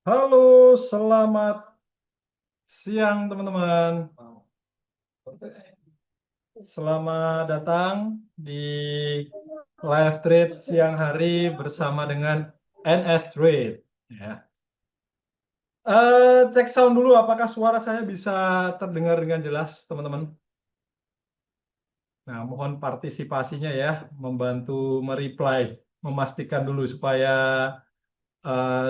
Halo, selamat siang teman-teman. Selamat datang di live trade siang hari bersama dengan NS Trade. Ya. Cek sound dulu, apakah suara saya bisa terdengar dengan jelas, teman-teman? Nah, mohon partisipasinya ya, membantu mereply, memastikan dulu supaya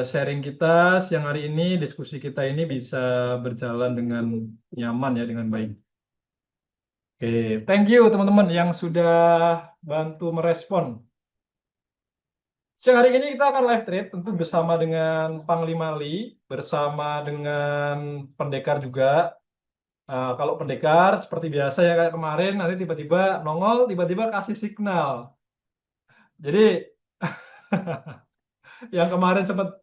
sharing kita siang hari ini, diskusi kita ini bisa berjalan dengan nyaman ya, dengan baik. Oke, thank you teman-teman yang sudah bantu merespon. Siang hari ini kita akan live trade tentu bersama dengan Panglima Li, bersama dengan pendekar juga. Kalau pendekar seperti biasa ya kayak kemarin nanti tiba-tiba nongol, tiba-tiba kasih signal. Jadi yang kemarin sempat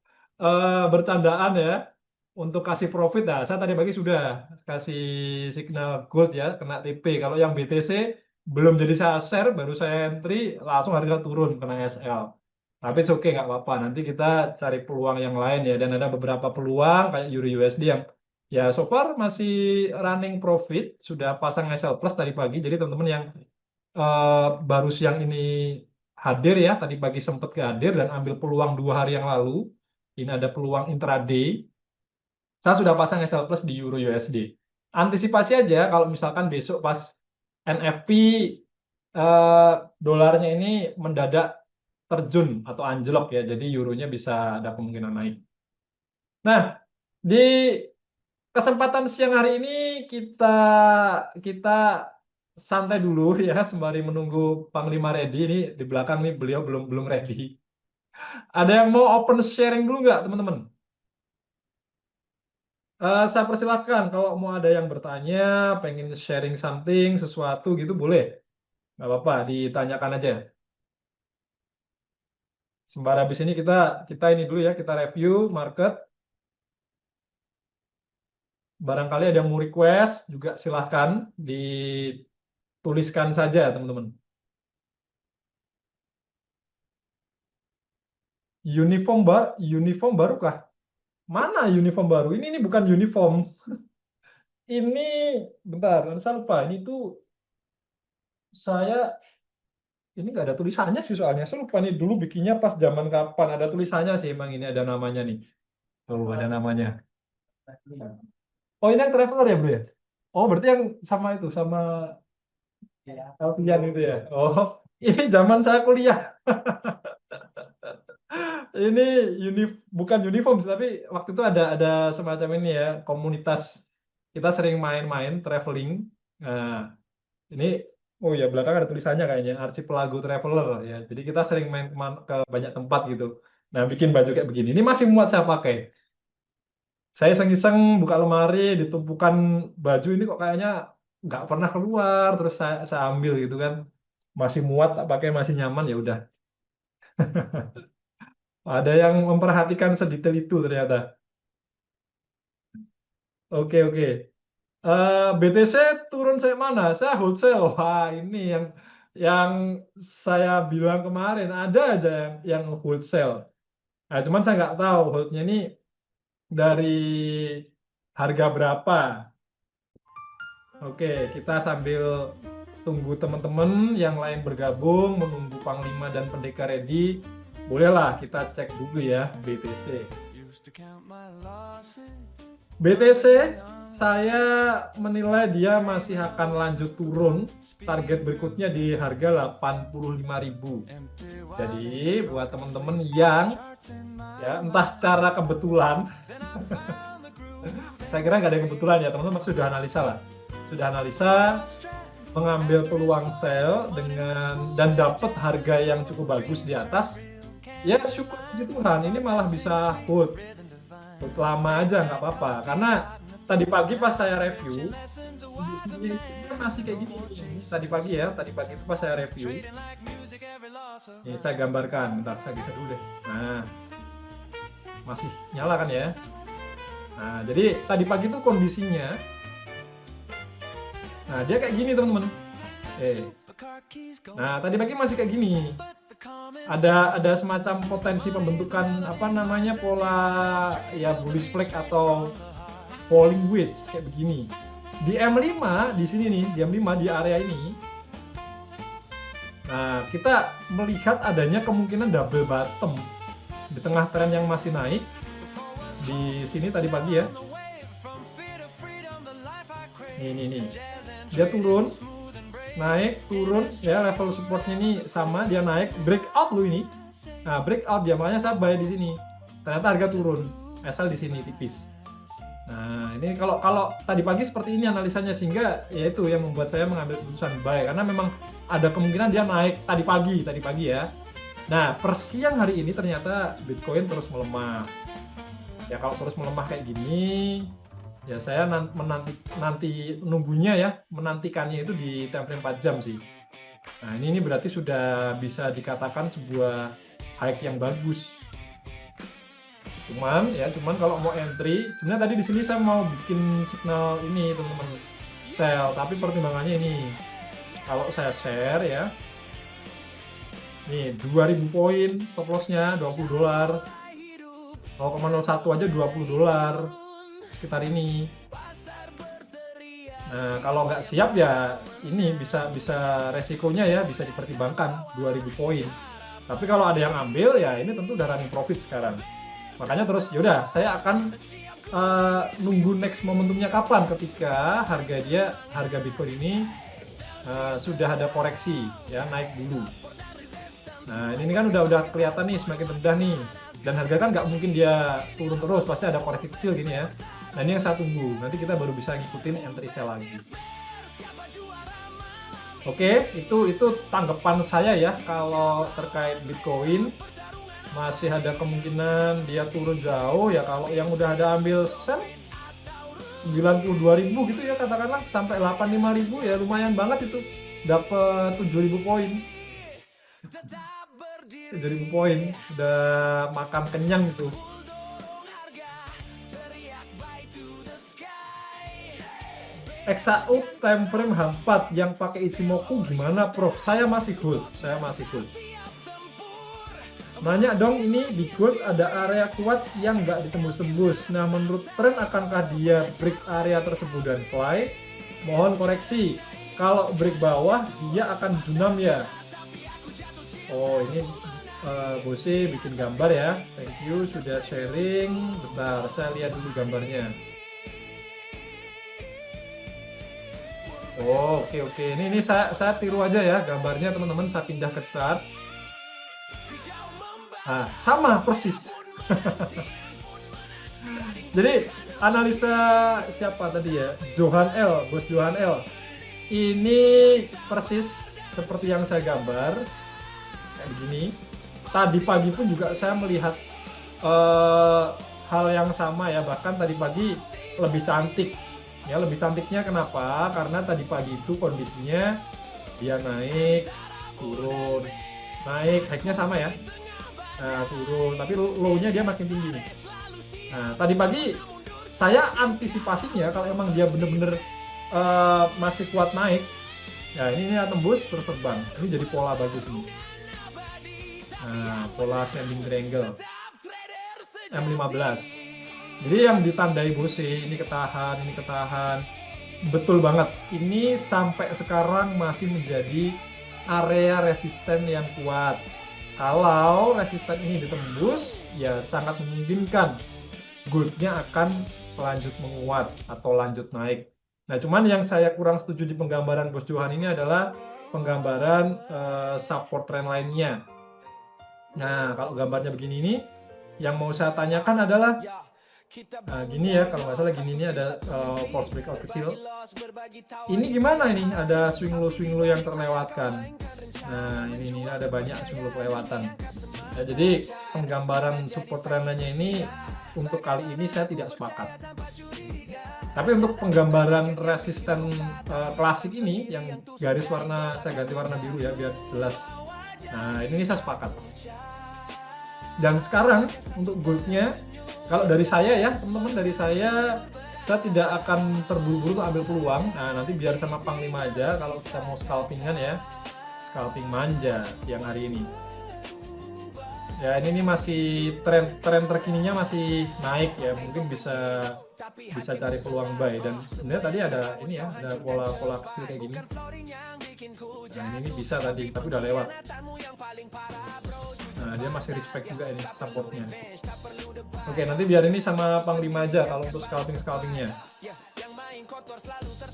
bercandaan ya untuk kasih profit. Nah, saya tadi pagi sudah kasih signal gold ya, kena TP. Kalau yang BTC belum jadi saya share, baru saya entry, langsung harga turun kena SL. Tapi oke, okay, nggak apa-apa. Nanti kita cari peluang yang lain ya. Dan ada beberapa peluang kayak Euro USD yang ya so far masih running profit, sudah pasang SL plus tadi pagi. Jadi teman-teman yang baru siang ini hadir ya, tadi pagi sempat hadir dan ambil peluang 2 hari yang lalu. Ini ada peluang intraday. Saya sudah pasang SL Plus di Euro USD. Antisipasi aja kalau misalkan besok pas NFP dolarnya ini mendadak terjun atau anjlok ya, jadi euronya bisa ada kemungkinan naik. Nah, di kesempatan siang hari ini kita kita santai dulu ya sembari menunggu Panglima ready. Ini di belakang nih beliau belum belum ready. Ada yang mau open sharing dulu nggak teman-teman? Saya persilahkan kalau mau ada yang bertanya, pengen sharing something, sesuatu gitu boleh. Nggak apa-apa, ditanyakan aja. Sembari habis ini kita kita ini dulu ya, kita review market. Barangkali ada yang mau request juga silahkan dituliskan saja teman-teman. Uniform baru kah? Mana uniform baru? Ini bukan uniform. Ini bentar, saya lupa. Ini tuh saya ini nggak ada tulisannya sih soalnya. Saya lupa nih dulu bikinnya pas zaman kapan. Ada tulisannya sih emang ini ada namanya nih. Oh, ada namanya. Oh, ini yang traveler ya, Bro ya? Oh, berarti yang sama itu, sama Alfian itu ya. Oh, ini zaman saya kuliah. Ini bukan uniform sih, tapi waktu itu ada semacam ini ya, komunitas kita sering main-main traveling. Nah, ini oh ya belakang ada tulisannya kayaknya Archipelago Traveler ya. Jadi kita sering main ke banyak tempat gitu. Nah, bikin baju kayak begini. Ini masih muat saya pakai. Saya iseng-iseng buka lemari, ditumpukan baju ini kok kayaknya nggak pernah keluar. Terus saya ambil gitu kan. Masih muat, tak pakai masih nyaman ya udah. Ada yang memperhatikan sedetail itu ternyata. Oke, oke. BTC turun saya mana? Saya wholesale. Wah, ini yang saya bilang kemarin ada aja yang wholesale. Nah, cuman saya nggak tahu holdnya ini dari harga berapa. Oke, kita sambil tunggu teman-teman yang lain bergabung, menunggu Panglima dan Pendekar ready. Bolehlah kita cek dulu ya BTC. BTC saya menilai dia masih akan lanjut turun. Target berikutnya di harga 85.000. Jadi buat teman-teman yang ya entah secara kebetulan, saya kira nggak ada yang kebetulan ya teman-teman sudah analisa lah. Sudah analisa mengambil peluang sell dengan dan dapat harga yang cukup bagus di atas. Ya syukur puji Tuhan ini malah bisa hold lama aja nggak apa-apa karena tadi pagi pas saya review kondisinya masih kayak gini. Tadi pagi itu pas saya review ini saya gambarkan, bentar saya geser dulu deh. Nah, masih nyala kan ya. Nah, jadi tadi pagi itu kondisinya, nah dia kayak gini teman-teman. Nah tadi pagi masih kayak gini. ada semacam potensi pembentukan apa namanya pola ya bullish flag atau falling wedge kayak begini. Di M5 di sini nih, di M5 di area ini. Nah, kita melihat adanya kemungkinan double bottom di tengah tren yang masih naik. Di sini tadi pagi ya. Nih. Dia turun, naik, turun, ya level supportnya ini sama, dia naik, breakout loh ini. Nah, breakout dia, makanya saya buy di sini. Ternyata harga turun, asal di sini tipis. Nah, ini kalau tadi pagi seperti ini analisanya, sehingga ya itu yang membuat saya mengambil keputusan buy, karena memang ada kemungkinan dia naik tadi pagi ya. Nah, per siang hari ini ternyata Bitcoin terus melemah. Ya kalau terus melemah kayak gini, ya saya nanti nunggunya ya, menantikannya itu di time frame 4 jam sih. Nah, ini berarti sudah bisa dikatakan sebuah high yang bagus. Cuman kalau mau entry, sebenarnya tadi di sini saya mau bikin signal ini teman-teman, sell, tapi pertimbangannya ini. Kalau saya share ya, nih 2000 poin stop lossnya $20, 0,01 aja $20 sekitar ini. Nah, kalau nggak siap ya ini bisa resikonya ya bisa dipertimbangkan 2000 poin. Tapi kalau ada yang ambil ya ini tentu udah running profit sekarang. Makanya terus yaudah saya akan nunggu next momentumnya kapan, ketika harga Bitcoin ini sudah ada koreksi ya, naik dulu. Nah, ini kan udah kelihatan nih semakin rendah nih, dan harga kan nggak mungkin dia turun terus, pasti ada koreksi kecil gini ya. Nah, ini yang saya tunggu, nanti kita baru bisa ngikutin entry sell lagi. Oke, itu tanggapan saya ya kalau terkait Bitcoin. Masih ada kemungkinan dia turun jauh ya, kalau yang udah ada ambil sell 92.000 gitu ya katakanlah, sampai 85.000 ya lumayan banget itu, dapat 7.000 poin. 7.000 poin udah makan kenyang gitu. XAU time frame H4 yang pakai Ichimoku gimana Prof? Saya masih hold. Nanya dong, ini di gold ada area kuat yang nggak ditembus-tembus. Nah, menurut tren akankah dia break area tersebut dan fly? Mohon koreksi. Kalau break bawah dia akan junam ya. Oh, ini Bose bikin gambar ya. Thank you sudah sharing. Bentar, saya lihat dulu gambarnya. Oh, oke. Ini saya tiru aja ya gambarnya teman-teman. Saya pindah ke chart. Nah, sama persis. Jadi analisa siapa tadi ya? Bos Johan L. Ini persis seperti yang saya gambar kayak begini. Tadi pagi pun juga saya melihat hal yang sama ya. Bahkan tadi pagi lebih cantik. Ya, lebih cantiknya kenapa? Karena tadi pagi itu kondisinya dia naik, turun, naik, high-nya sama ya. Nah, turun, tapi low-nya dia makin tinggi nih. Nah, tadi pagi saya antisipasinya kalau emang dia bener-bener masih kuat naik, ya ini tembus terus terbang. Ini jadi pola bagus nih. Nah, pola ascending triangle M15. Jadi yang ditandai Bose, ini ketahan. Betul banget. Ini sampai sekarang masih menjadi area resisten yang kuat. Kalau resisten ini ditembus, ya sangat memungkinkan goldnya akan lanjut menguat atau lanjut naik. Nah, cuman yang saya kurang setuju di penggambaran Bos Johan ini adalah penggambaran support trend lainnya. Nah, kalau gambarnya begini ini, yang mau saya tanyakan adalah gini ya, kalau nggak salah gini, ini ada false breakout kecil. Ini gimana ini? Ada swing low yang terlewatkan. Nah, ini ada banyak swing low kelewatan. Ya, jadi penggambaran support trendnya ini untuk kali ini saya tidak sepakat. Tapi untuk penggambaran resisten klasik ini yang garis warna, saya ganti warna biru ya biar jelas. Nah, ini saya sepakat. Dan sekarang untuk goldnya, kalau dari saya ya teman-teman, dari saya tidak akan terburu-buru ambil peluang. Nah, nanti biar sama Panglima aja kalau kita mau scalpingan ya, scalping manja siang hari ini. Ya ini masih tren terkininya masih naik ya, mungkin bisa cari peluang buy. Dan sebenarnya tadi ada ini ya, ada pola-pola kecil kayak gini. Nah ini bisa tadi tapi udah lewat. Nah dia masih respect juga ini supportnya. Oke, nanti biar ini sama Panglima aja kalau untuk scalpingnya.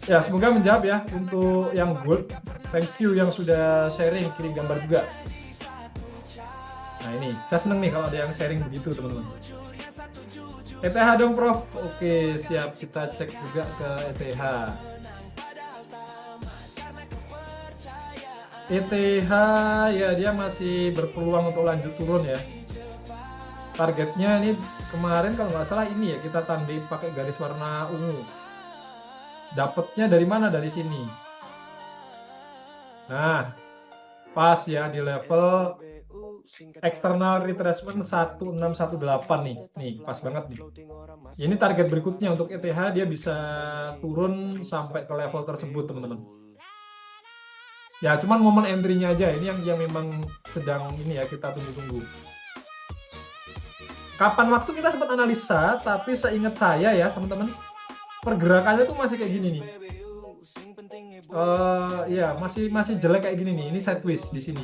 Ya semoga menjawab ya untuk yang gold. Thank you yang sudah sharing, kirim gambar juga. Nah ini, saya seneng nih kalau ada yang sharing begitu teman-teman. ETH dong Prof. Oke siap, kita cek juga ke ETH. ETH ya dia masih berpeluang untuk lanjut turun ya. Targetnya ini kemarin kalau nggak salah ini ya, kita tandai pakai garis warna ungu. Dapatnya dari mana? Dari sini. Nah, pas ya di level external retracement 1618 nih. Nih, pas banget nih. Ini target berikutnya untuk ETH, dia bisa turun sampai ke level tersebut, teman-teman. Ya, cuman momen entry-nya aja ini yang memang sedang ini ya kita tunggu-tunggu. Kapan waktu kita sempat analisa, tapi seingat saya ya, teman-teman, pergerakannya tuh masih kayak gini nih. Ya masih jelek kayak gini nih. Ini sideways di sini.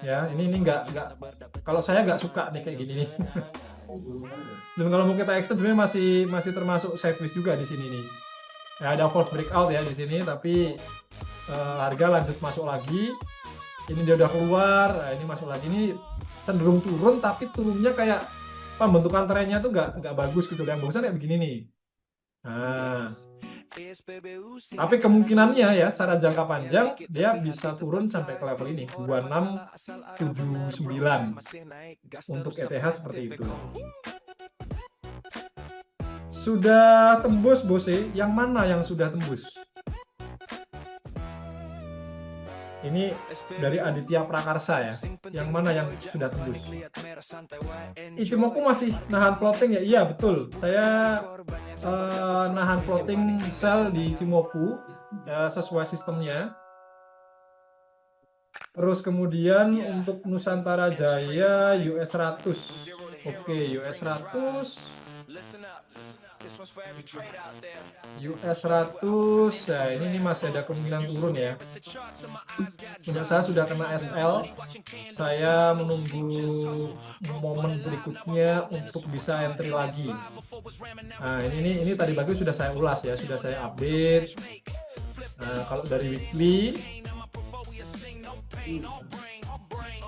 Ya, ini nggak kalau saya nggak suka nih kayak gini nih. Dan kalau mau kita extend sebenarnya masih termasuk sideways juga di sini nih. Ya ada false breakout ya di sini, tapi harga lanjut masuk lagi. Ini dia udah keluar, nah, ini masuk lagi, ini cenderung turun, tapi turunnya kayak pembentukan trennya tuh nggak bagus gitu. Yang bagusnya kayak begini nih. Nah, tapi kemungkinannya ya secara jangka panjang dia bisa turun sampai ke level ini 2679 untuk ETH seperti itu. Sudah tembus Bose, yang mana yang sudah tembus? Ini dari Aditya Prakarsa ya. Yang mana yang sudah tembus? Ichimoku masih nahan floating ya? Iya betul. Saya nahan floating sell di Ichimoku ya, sesuai sistemnya. Terus kemudian untuk Nusantara Jaya US 100. Oke, US 100. US 100 ya, ini masih ada kemungkinan turun ya. Punya saya sudah kena SL, saya menunggu momen berikutnya untuk bisa entry lagi. Nah ini tadi pagi sudah saya ulas ya, sudah saya update. Nah kalau dari weekly,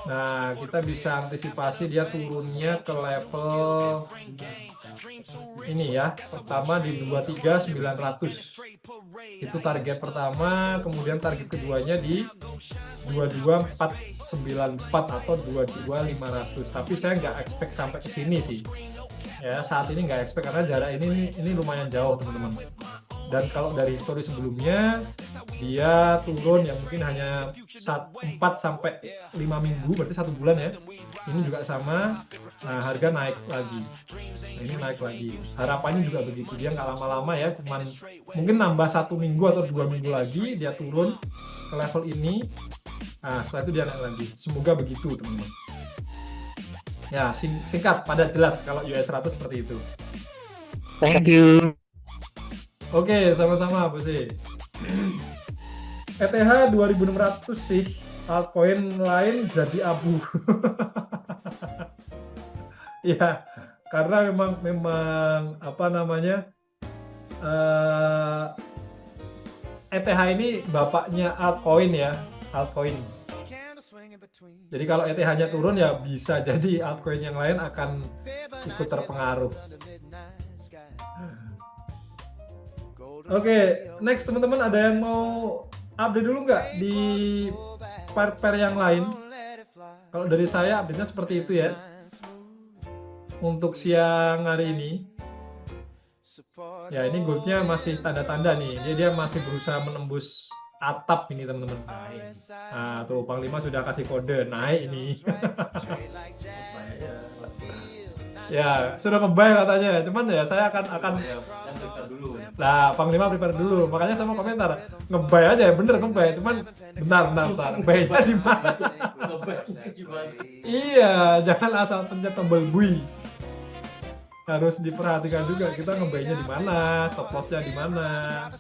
nah kita bisa antisipasi dia turunnya ke level ini ya, pertama di 23900 itu target pertama, kemudian target keduanya di 22494 atau 22500, tapi saya nggak expect sampai ke sini sih ya, saat ini nggak expect karena jarak ini lumayan jauh teman-teman. Dan kalau dari histori sebelumnya dia turun yang mungkin hanya 4 sampai 5 minggu, berarti 1 bulan ya. Ini juga sama. Nah, harga naik lagi. Nah, ini naik lagi. Harapannya juga begitu. Dia nggak lama-lama ya, cuman mungkin nambah 1 minggu atau 2 minggu lagi dia turun ke level ini. Nah, setelah itu dia naik lagi. Semoga begitu, teman-teman. Ya, singkat, padat, jelas kalau US 100 seperti itu. Thank you. Oke, sama-sama Bose. ETH 2600 sih, altcoin lain jadi abu. Ya, karena memang apa namanya, ETH ini bapaknya altcoin ya, altcoin. Jadi kalau ETH-nya turun ya bisa jadi altcoin yang lain akan ikut terpengaruh. Oke, next teman-teman, ada yang mau update dulu nggak di pair-pair yang lain? Kalau dari saya update-nya seperti itu ya. Untuk siang hari ini. Ya ini goldnya masih tanda-tanda nih. Dia masih berusaha menembus atap ini teman-teman. Nah tuh Panglima sudah kasih kode naik ini. Ya sudah ngebuy katanya. Cuman ya saya akan Nah, Panglima prepare dulu. Makanya sama komentar, ngebay aja ya, bener ngebay. Cuman bentar. Baynya di mana? Iya, jangan asal pencet tombol bui. Harus diperhatikan juga kita ngebaynya di mana, stop lossnya di mana.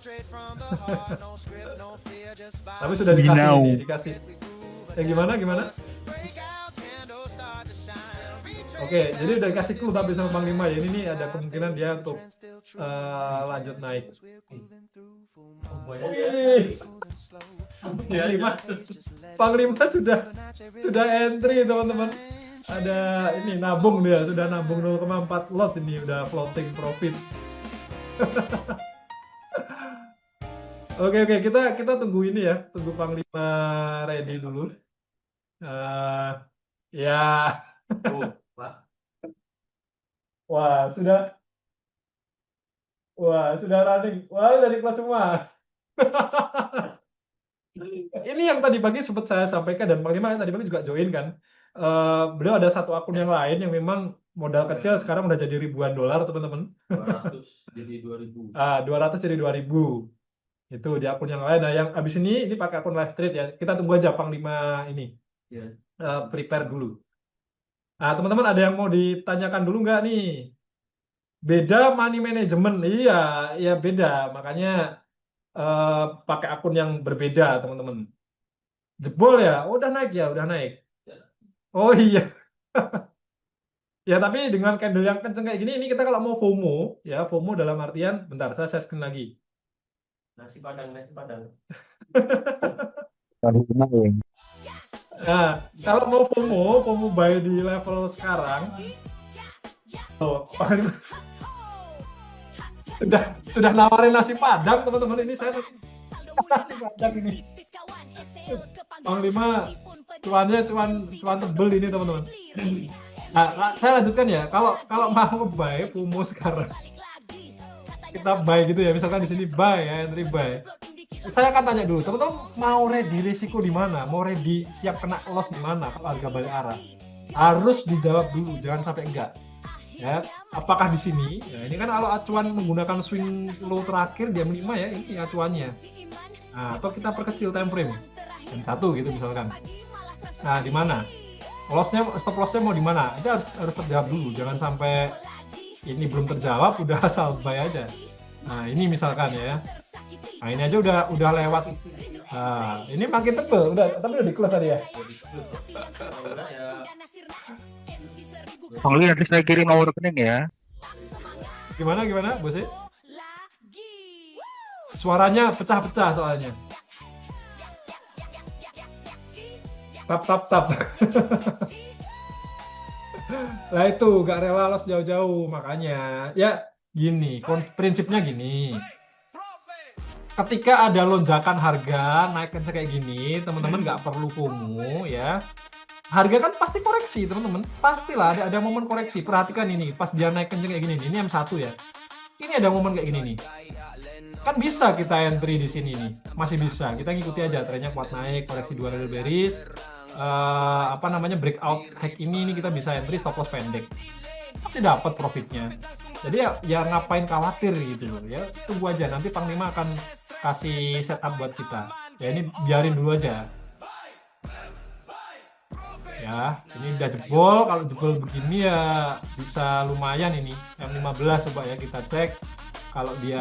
Tapi sudah dikasih Now. ini, dikasih. Gimana? Oke, jadi udah dikasih clue tapi sama Panglima ya. Ini nih ada kemungkinan dia untuk lanjut naik. Panglima sudah entry teman-teman. Ada ini nabung dia, sudah nabung 0,4 lot ini udah floating profit. Oke, kita tunggu ini ya, tunggu Panglima ready dulu. Ya. Wah, sudah running. Wah, udah di kelas semua. Ini yang tadi pagi sempat saya sampaikan dan Panglima tadi pagi juga join kan. Beliau ada satu akun yang lain yang memang modal kecil sekarang udah jadi ribuan dolar teman-teman. 200 jadi 2000. 200 jadi 2000. Itu di akun yang lain. Nah, yang abis ini pakai akun live trade ya. Kita tunggu aja Panglima ini. Ya. Prepare dulu. Nah, teman-teman ada yang mau ditanyakan dulu nggak nih? Beda money management. Iya beda. Makanya pakai akun yang berbeda, teman-teman. Jebol ya? Oh, udah naik ya, udah naik. Oh iya. Ya, tapi dengan candle yang kenceng kayak gini, ini kita kalau mau FOMO, ya FOMO dalam artian, bentar, saya share screen lagi. Nasi padang. Nah, kalau mau FOMO buy di level sekarang, sudah nawarin nasi padang, teman-teman. Ini saya nasi padang ini. Panglima cuannya cuan tebel ini, teman-teman. Nah, saya lanjutkan ya. Kalau mau buy FOMO sekarang, kita buy gitu ya. Misalkan di sini buy ya, entry buy. Saya akan tanya dulu, teman-teman mau ready risiko di mana? Mau ready siap kena loss di mana kalau harga balik arah? Harus dijawab dulu, jangan sampai enggak. Ya, apakah di sini? Ya, ini kan kalau acuan menggunakan swing low terakhir jam 5 ya, ini acuannya. Nah, atau kita perkecil time frame. Jam 1 gitu misalkan. Nah, di mana? Stop lossnya mau di mana? Itu harus terjawab dulu, jangan sampai ini belum terjawab udah asal buy aja. Nah, ini misalkan ya. Nah, ini aja udah lewat. Nah, ini makin tebel, tapi udah di close tadi ya. Bang Li nanti saya kirim nomor rekening ya. Gimana, Bos? Suaranya pecah-pecah soalnya. Tap. Nah itu gak rela loss jauh-jauh, makanya ya gini, prinsipnya gini. Ketika ada lonjakan harga naik kenceng kayak gini, teman-teman nggak perlu FOMO ya. Harga kan pasti koreksi, teman-teman. Pastilah ada momen koreksi. Perhatikan ini, pas dia naik kenceng kayak gini nih. Ini M1 ya. Ini ada momen kayak gini nih. Kan bisa kita entry di sini nih. Masih bisa. Kita ngikuti aja trennya kuat naik, koreksi 2 level bearish. Breakout hack ini kita bisa entry stop loss pendek. Pasti dapat profitnya. Jadi ya ngapain khawatir gitu loh ya. Tunggu aja nanti Panglima akan kasih setup buat kita. Ya ini biarin dulu aja. Ya, ini udah jebol. Kalau jebol begini ya bisa lumayan ini. M15 coba ya kita cek. Kalau dia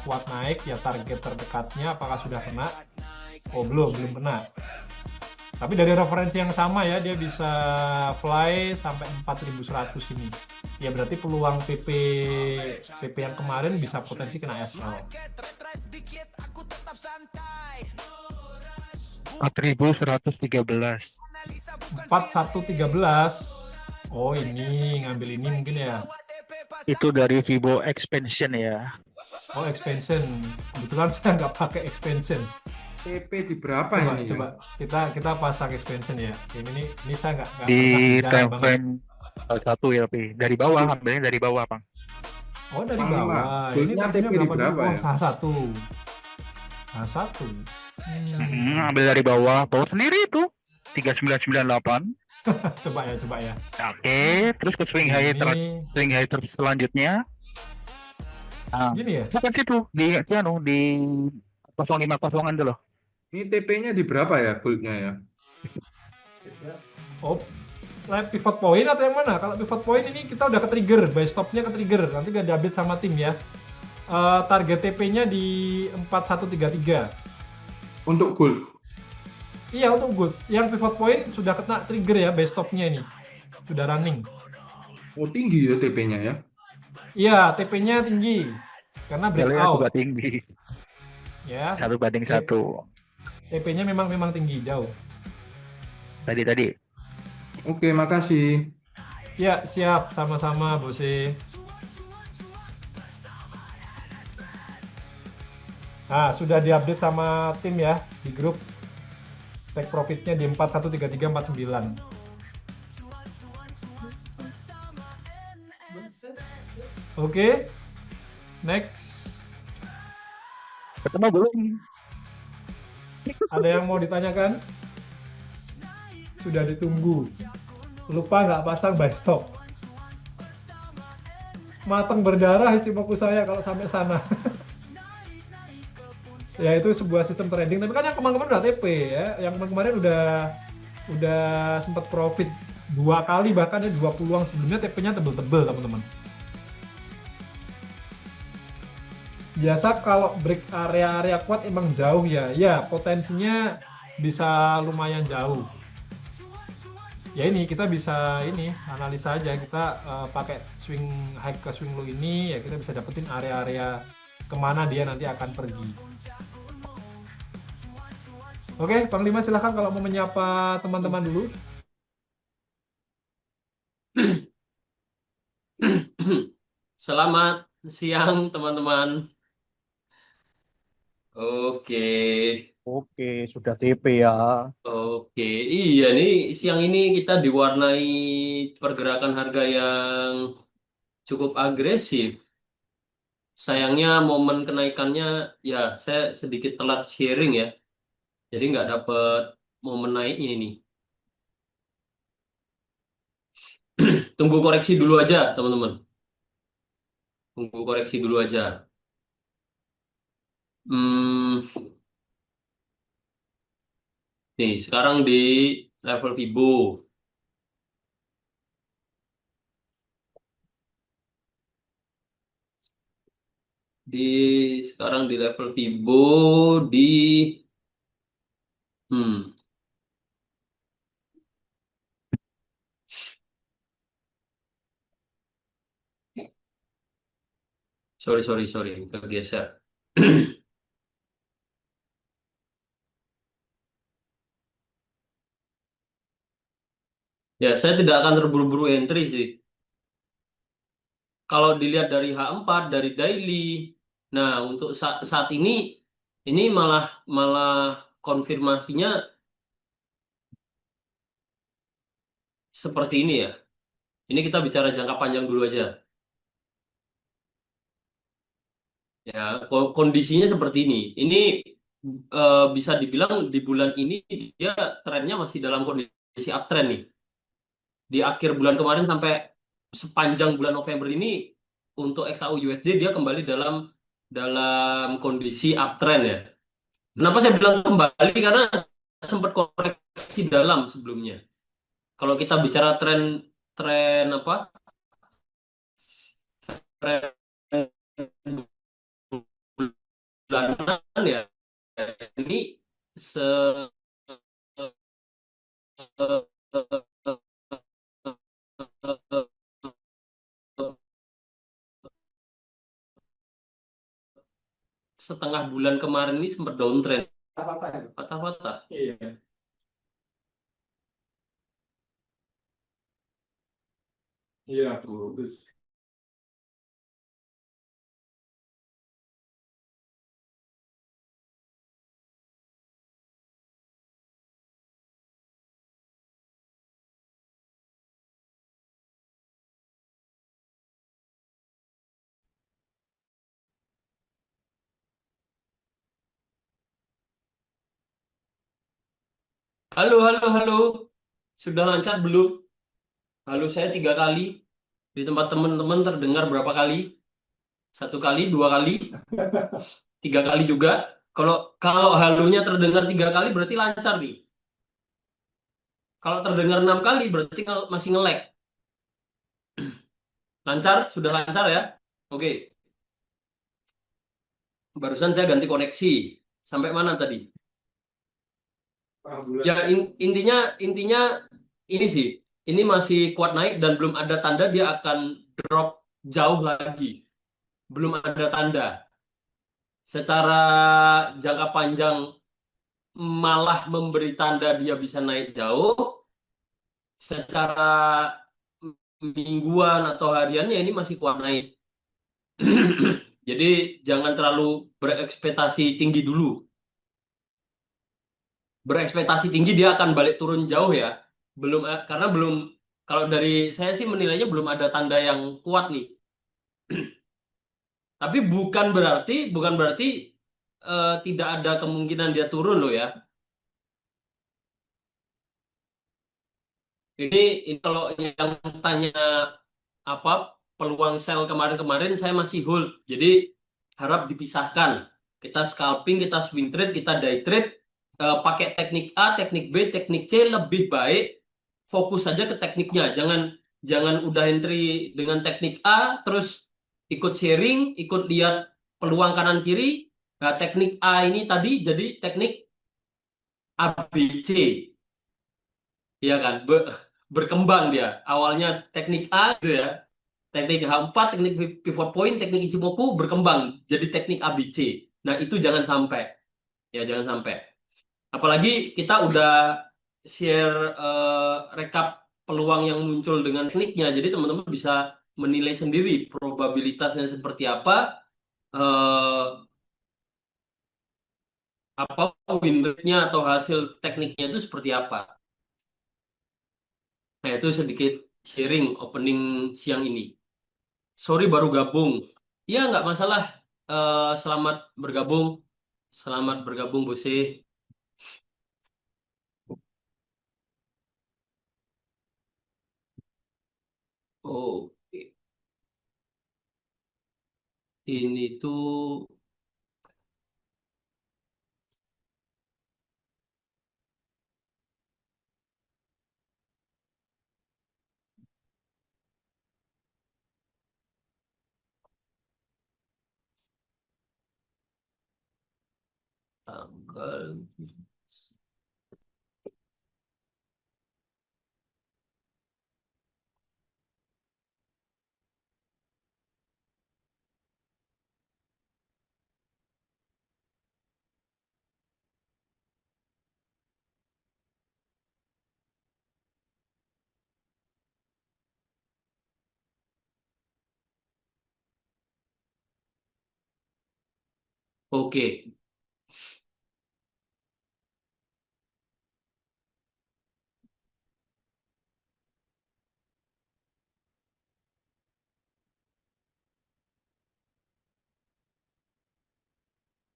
kuat naik ya target terdekatnya apakah sudah kena? Oh, belum kena. Tapi dari referensi yang sama ya, dia bisa fly sampai 4100 ini. Ya berarti peluang PP yang kemarin bisa potensi kena SL. 4113. 4113. Oh, ini ngambil ini mungkin ya. Itu dari Vibo expansion ya. Oh, expansion. Kebetulan saya nggak pakai expansion. TP di berapa ini? Coba kita pasang expansion ya. Ini saya nggak Di time banget. frame satu ya, Pi. Dari bawah, ambilnya dari bawah, Bang. Oh, dari Panglima. bawah. Ini Goldnya TP di berapa ya? Salah satu. Ambil dari bawah sendiri itu 3998. Coba ya. Oke, terus ke swing high selanjutnya Ah, Gini ya. bukan situ di anu di 050-an itu loh. Ini TP-nya di berapa ya goldnya ya? Oh, live pivot point atau yang mana? Kalau pivot point ini kita udah ke-trigger, buy stop-nya ke-trigger. Nanti gak diupdate sama tim ya. Target TP-nya di 4133. Untuk gold. Iya, untuk good. Yang pivot point sudah kena trigger ya, buy stop-nya ini. Sudah running. Oh tinggi ya TP-nya ya. Iya, TP-nya tinggi. Karena Ya lihat juga breakout. tinggi, Ya, 1 banding 1 TP-nya memang tinggi, jauh. tadi. Oke, makasih. Ya, siap. Sama-sama, Bose. Nah, sudah diupdate sama tim ya di grup. Take profitnya di 413349. Oke, next. Ketemu belum? Ada yang mau ditanyakan? Sudah ditunggu. Lupa nggak pasang buy stop. Matang berdarah Ichimoku saya kalau sampai sana. Ya itu sebuah sistem trading. Tapi kan yang kemarin-kemarin udah TP ya. Yang kemarin udah sempat profit 2 kali, bahkan ya 2 peluang sebelumnya TP-nya tebel-tebel teman-teman. Biasa kalau break area-area kuat emang jauh ya. Ya potensinya bisa lumayan jauh. Ya ini kita bisa ini analisa aja, kita pakai swing high ke swing low ini ya, kita bisa dapetin area-area kemana dia nanti akan pergi. Oke, Panglima silahkan kalau mau menyapa teman-teman dulu. Selamat siang teman-teman. Oke, Oke, sudah TP ya. oke. Iya nih siang ini kita diwarnai pergerakan harga yang cukup agresif. Sayangnya momen kenaikannya ya saya sedikit telat sharing ya. Jadi nggak dapet momen naiknya ini. Tunggu koreksi dulu aja teman-teman. Tunggu koreksi dulu aja. Hmm, nih sekarang di level Fibo. Di sekarang di level Fibo di hmm sorry kegeser. Ya, saya tidak akan terburu-buru entry sih. Kalau dilihat dari H4 dari daily, nah untuk saat ini malah malah konfirmasinya seperti ini ya. Ini kita bicara jangka panjang dulu aja. Ya, kondisinya seperti ini. Ini bisa dibilang di bulan ini dia trennya masih dalam kondisi uptrend nih. Di akhir bulan kemarin sampai sepanjang bulan November ini untuk XAU USD dia kembali dalam dalam kondisi uptrend ya. Kenapa saya bilang kembali? Karena sempat koreksi dalam sebelumnya. Kalau kita bicara tren tren apa? Tren bulanan ya. Ini se setengah bulan kemarin ini sempat downtrend. Patah-patah. Iya. Iya, bagus. Halo, halo, halo. Sudah lancar belum? Halo, saya 3 kali. Di tempat teman-teman terdengar berapa kali? 1 kali, 2 kali, 3 kali juga. Kalau kalau halunya terdengar 3 kali berarti lancar nih. Kalau terdengar 6 kali berarti masih nge-lag. Lancar, sudah lancar ya. Oke, barusan saya ganti koneksi. Sampai mana tadi? Ya intinya intinya ini sih. Ini masih kuat naik dan belum ada tanda dia akan drop jauh lagi. Belum ada tanda. Secara jangka panjang malah memberi tanda dia bisa naik jauh. Secara mingguan atau hariannya ini masih kuat naik. Jadi jangan terlalu berekspektasi tinggi dulu. Berekspektasi tinggi dia akan balik turun jauh ya. Belum karena belum, kalau dari saya sih menilainya belum ada tanda yang kuat nih. Tapi bukan berarti tidak ada kemungkinan dia turun loh ya. Ini kalau yang tanya apa peluang sell kemarin-kemarin saya masih hold. Jadi harap dipisahkan. Kita scalping, kita swing trade, kita day trade, pakai teknik A, teknik B, teknik C lebih baik fokus saja ke tekniknya. Jangan jangan udah entry dengan teknik A terus ikut sharing, ikut lihat peluang kanan kiri. Nah, teknik A ini tadi jadi teknik ABC. Iya kan? Berkembang dia. Awalnya teknik A gitu ya. Teknik H4, teknik pivot point, teknik Ichimoku berkembang jadi teknik ABC. Nah, itu jangan sampai. Ya, jangan sampai. Apalagi kita udah share rekap peluang yang muncul dengan tekniknya. Jadi teman-teman bisa menilai sendiri probabilitasnya seperti eh, apa win rate-nya atau hasil tekniknya itu seperti apa. Nah, itu sedikit sharing opening siang ini. Sorry baru gabung. Iya, nggak masalah. Selamat bergabung. Selamat bergabung, Bose. Oh, ini tuh tanggal. Oke.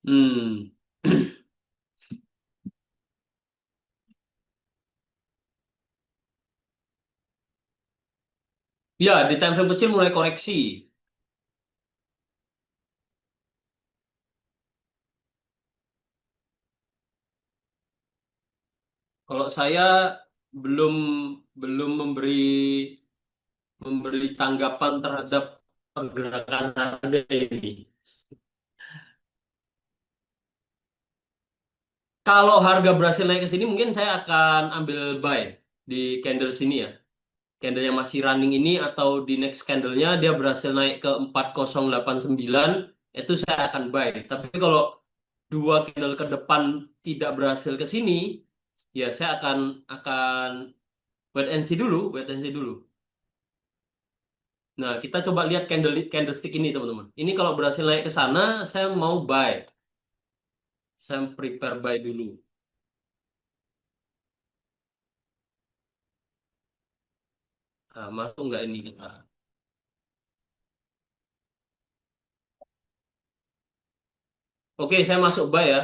Hmm. Ya, di time frame kecil mulai koreksi. Kalau saya belum belum memberi tanggapan terhadap pergerakan harga ini. Kalau harga berhasil naik ke sini, mungkin saya akan ambil buy di candle sini ya. Candle yang masih running ini atau di next candle-nya dia berhasil naik ke 4089, itu saya akan buy. Tapi kalau dua candle ke depan tidak berhasil ke sini, ya saya akan wait and see dulu, wait and see dulu. Nah, kita coba lihat candlestick ini, teman-teman. Ini kalau berhasil naik ke sana, saya mau buy. Saya prepare buy dulu. Nah, masuk nggak ini kita? Oke, saya masuk buy ya.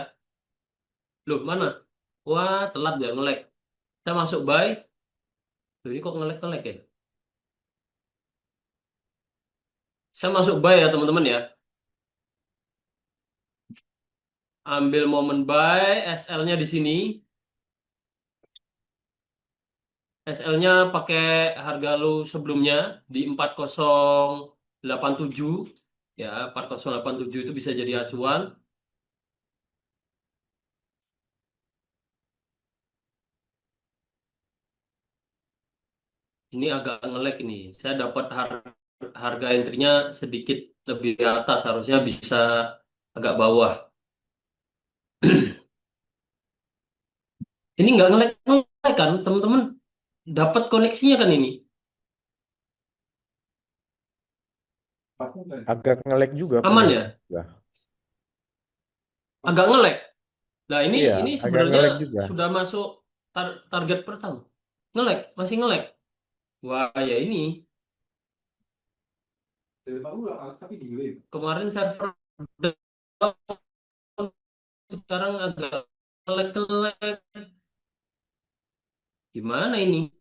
Loh, mana? Wah, telat ya nge-lag. Saya masuk buy. Loh, ini kok nge-lag ya? Saya masuk buy ya, teman-teman ya. Ambil momen buy, SL-nya di sini. SL-nya pakai harga lu sebelumnya di 4087. Ya, 4087 itu bisa jadi acuan. Ini agak ngelek ini. Saya dapat harga entry-nya sedikit lebih ke atas, harusnya bisa agak bawah. Ini nggak ngelek ngelek kan, teman-teman? Dapat koneksinya kan ini? Agak ngelek juga Aman koneksi. ya? Ya. Agak ngelek. Nah, ini Iya, ini agak sebenarnya ngelek juga. sudah masuk target pertama. Ngelek, masih ngelek. Wah, ya ini kemarin server sekarang agak ngelek-ngelek. Gimana ini?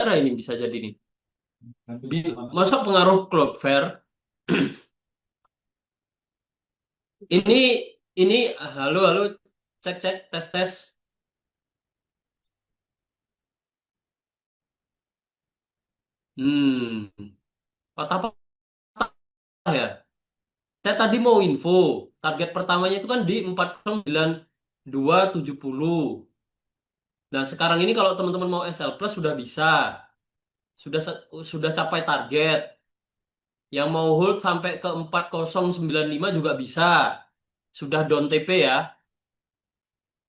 Cara ini bisa jadi nih. Masa pengaruh Cloudflare? Ini ini halo halo, cek cek, tes tes. Hmm, patah patah ya. Saya tadi mau info. Target pertamanya itu kan di 409270. Nah, sekarang ini kalau teman-teman mau SL Plus sudah bisa. Sudah sudah capai target. Yang mau hold sampai ke 4095 juga bisa. Sudah down TP ya.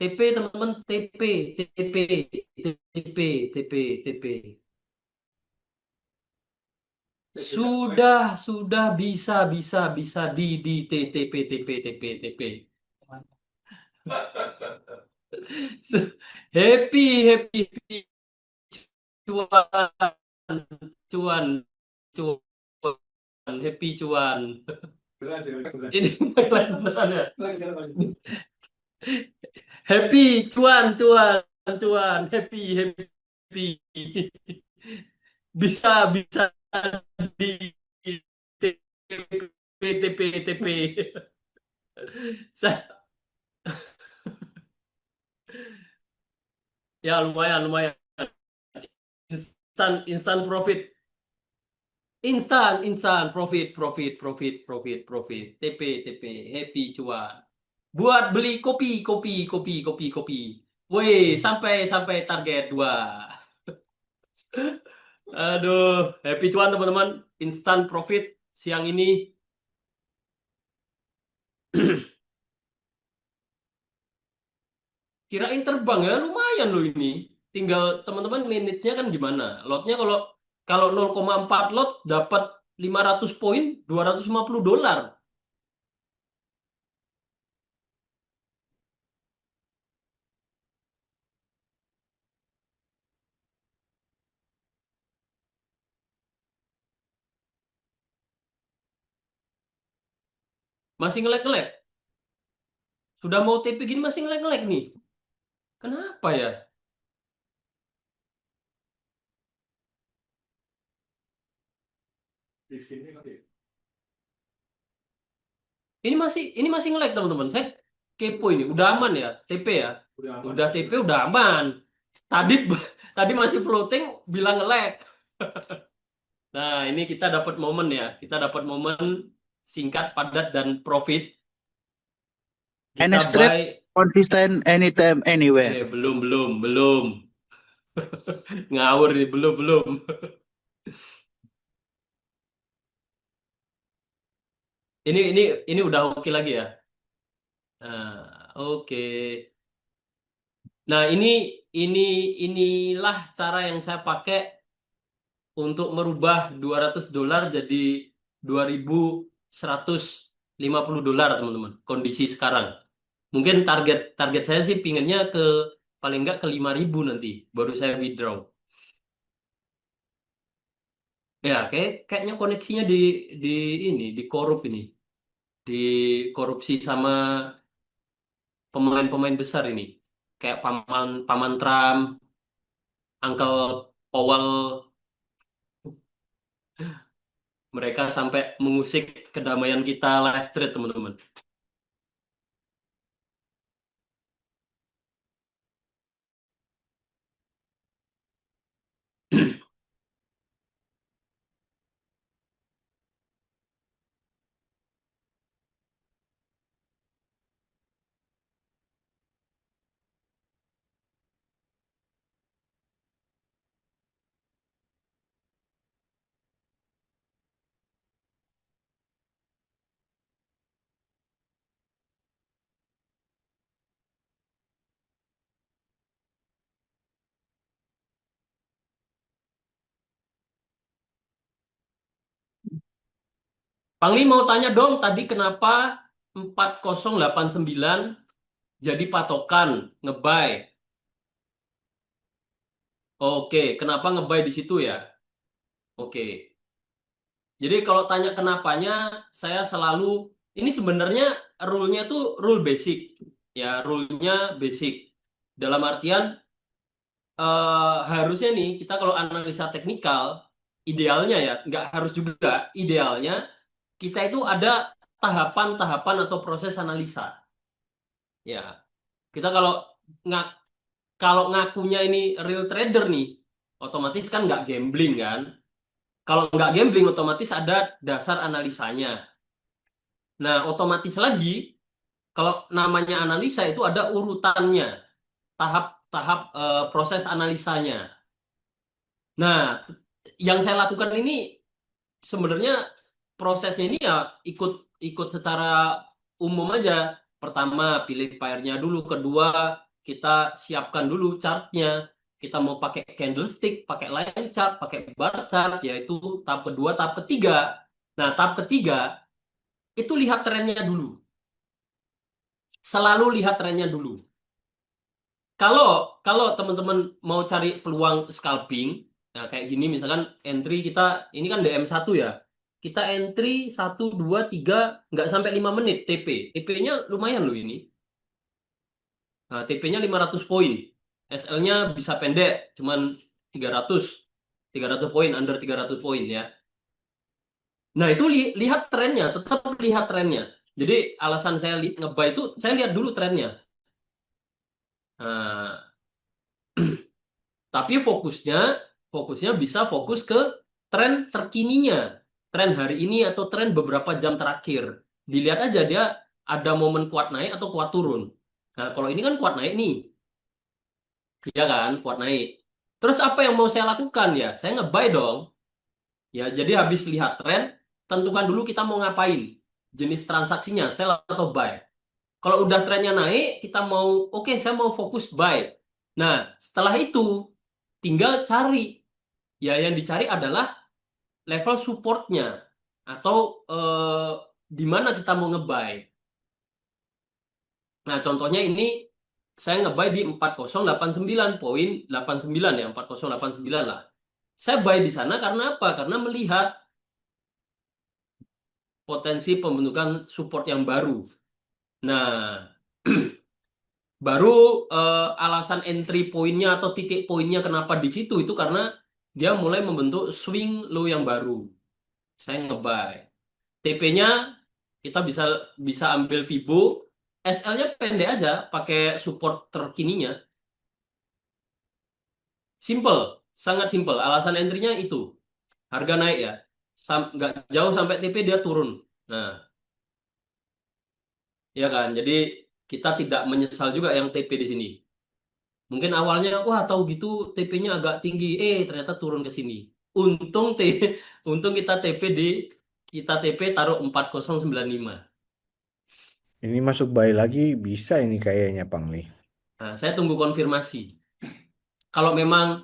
TP teman-teman, TP, TP, TP, TP, TP. Sudah bisa di TP, TP, TP, TP. Happy, happy, happy. Cuan, cuan, cuan, happy cuan. Ini beneran ya. Happy, cuan, cuan, cuan, happy, happy. Bisa di TP, TP. Sa- Ya lumayan, lumayan. Instan profit. Instan profit, profit, profit, profit, profit. TP, TP, happy cuan. Buat beli kopi, kopi, kopi, kopi, kopi. Woi, sampai target 2. Aduh, happy cuan teman-teman. Instan profit siang ini. Kirain terbang ya, lumayan loh ini. Tinggal teman-teman manage-nya kan gimana? Lotnya kalau kalau 0,4 lot dapat 500 poin, $250. Masih ngelek-ngelek. Sudah mau TP gini masih ngelek-ngelek nih. Kenapa ya? Ini masih ngelek teman-teman. Saya kepo ini. Udah aman ya TP ya? Udah TP udah aman. Tadi tadi masih floating bilang ngelek. Nah, ini kita dapat momen ya. Kita dapat momen singkat, padat dan profit. Kita NS Trade buy. consistent anytime, anywhere. Belum belum belum. Ngawur ini belum belum. Ini udah oke lagi ya. Nah, oke. Nah, ini inilah cara yang saya pakai untuk merubah $200 jadi $2.150, teman-teman. Kondisi sekarang. Mungkin target target saya sih pinginnya ke paling nggak ke 5.000 nanti baru saya withdraw. Ya, kayaknya koneksinya di ini, di korup ini. Dikorupsi sama pemain-pemain besar ini. Kayak paman paman Trump, Uncle Powell, mereka sampai mengusik kedamaian kita live trade, teman-teman. Pangli mau tanya dong, tadi kenapa 4089 jadi patokan nge-buy? Oke, kenapa nge-buy di situ ya? Oke. Jadi kalau tanya kenapanya, saya selalu ini sebenarnya rule-nya tuh rule basic. Ya, rule-nya basic. Dalam artian harusnya nih kita kalau analisa teknikal, idealnya ya, nggak harus juga, idealnya kita itu ada tahapan-tahapan atau proses analisa. Ya, kita nggak kalau ngakunya ini real trader nih, otomatis kan nggak gambling kan? Kalau nggak gambling, otomatis ada dasar analisanya. Nah, otomatis lagi, kalau namanya analisa itu ada urutannya, tahap-tahap proses analisanya. Nah, yang saya lakukan ini sebenarnya prosesnya ini ya ikut ikut secara umum aja. Pertama, pilih pairnya dulu. Kedua, kita siapkan dulu chartnya. Kita mau pakai candlestick, pakai line chart, pakai bar chart, yaitu tahap kedua, tahap ketiga. Nah, tahap ketiga itu lihat trennya dulu. Selalu lihat trennya dulu. Kalau kalau teman-teman mau cari peluang scalping, nah kayak gini misalkan entry kita ini kan DM1 ya. Kita entry 1, 2, 3 nggak sampai 5 menit TP. TP-nya lumayan loh ini. Nah, TP-nya 500 poin. SL-nya bisa pendek, cuman 300. 300 poin, under 300 poin ya. Nah, itu lihat trennya, tetap lihat trennya. Jadi alasan saya nge-buy itu saya lihat dulu trennya. Nah, tapi fokusnya bisa fokus ke tren terkininya, tren hari ini atau tren beberapa jam terakhir. Dilihat aja dia ada momen kuat naik atau kuat turun. Nah, kalau ini kan kuat naik nih, ya kan, kuat naik. Terus apa yang mau saya lakukan ya? Saya nge-buy dong. Ya, jadi habis lihat tren, tentukan dulu kita mau ngapain. Jenis transaksinya, sell atau buy. Kalau udah trennya naik, kita mau, oke, saya mau fokus buy. Nah, setelah itu tinggal cari. Ya, yang dicari adalah level supportnya atau di mana kita mau nge-buy. Nah, contohnya ini saya nge-buy di 4089.89 ya, 4089 lah. Saya buy di sana karena apa? Karena melihat potensi pembentukan support yang baru. Nah, baru alasan entry poinnya atau titik poinnya kenapa di situ itu karena dia mulai membentuk swing low yang baru. Saya nge-buy. TP-nya kita bisa bisa ambil Fibo, SL-nya pendek aja, pakai support terkininya. Simple, sangat simple. Alasan entry-nya itu harga naik ya, nggak jauh sampai TP dia turun. Nah, ya kan. Jadi kita tidak menyesal juga yang TP di sini. Mungkin awalnya wah tahu gitu TP-nya agak tinggi, ternyata turun ke sini. Untung T, untung kita TP taruh 4095. Ini masuk buy lagi bisa ini kayaknya Pangli. Nah, saya tunggu konfirmasi. Kalau memang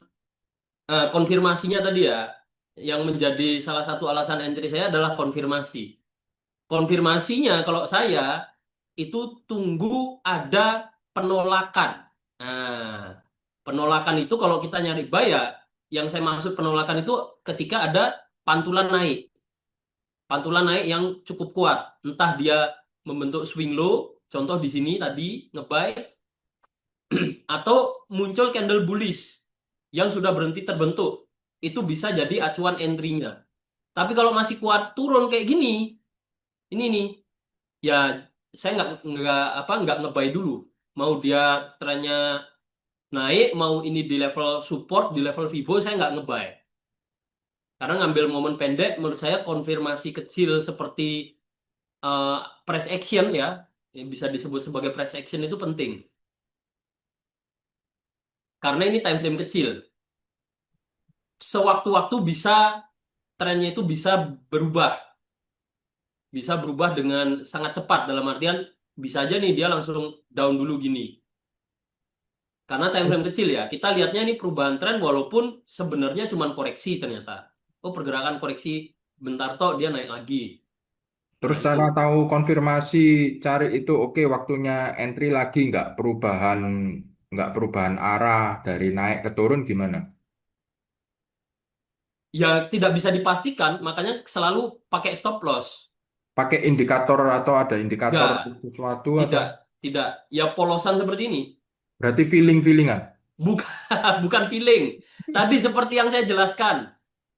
konfirmasinya tadi ya, yang menjadi salah satu alasan entry saya adalah konfirmasi. Konfirmasinya kalau saya itu tunggu ada penolakan. Nah, penolakan itu kalau kita nyari buy ya, yang saya maksud penolakan itu ketika ada pantulan naik. Pantulan naik yang cukup kuat. Entah dia membentuk swing low, contoh di sini tadi nge-buy, atau muncul candle bullish yang sudah berhenti terbentuk. Itu bisa jadi acuan entry-nya. Tapi kalau masih kuat turun kayak gini, ini nih, ya saya nggak nge-buy dulu. Mau dia trennya naik, mau ini di level support, di level Fibo, saya nggak nge-buy. Karena ngambil momen pendek, menurut saya konfirmasi kecil seperti eh, price action ya, yang bisa disebut sebagai price action itu penting. Karena ini time frame kecil. Sewaktu-waktu bisa trennya itu bisa berubah. Bisa berubah dengan sangat cepat dalam artian bisa aja nih dia langsung down dulu gini. Karena time frame kecil ya. Kita lihatnya ini perubahan tren walaupun sebenarnya cuma koreksi ternyata. Oh, pergerakan koreksi bentar toh dia naik lagi. Terus Nah, cara itu. tahu konfirmasi cari itu oke waktunya entry lagi nggak perubahan arah dari naik ke turun gimana? Ya tidak bisa dipastikan, makanya selalu pakai stop loss. Pakai indikator atau ada indikator Enggak, sesuatu atau tidak, tidak. Ya polosan seperti ini. berarti feeling-feelingan? Bukan, bukan feeling. Tadi seperti yang saya jelaskan.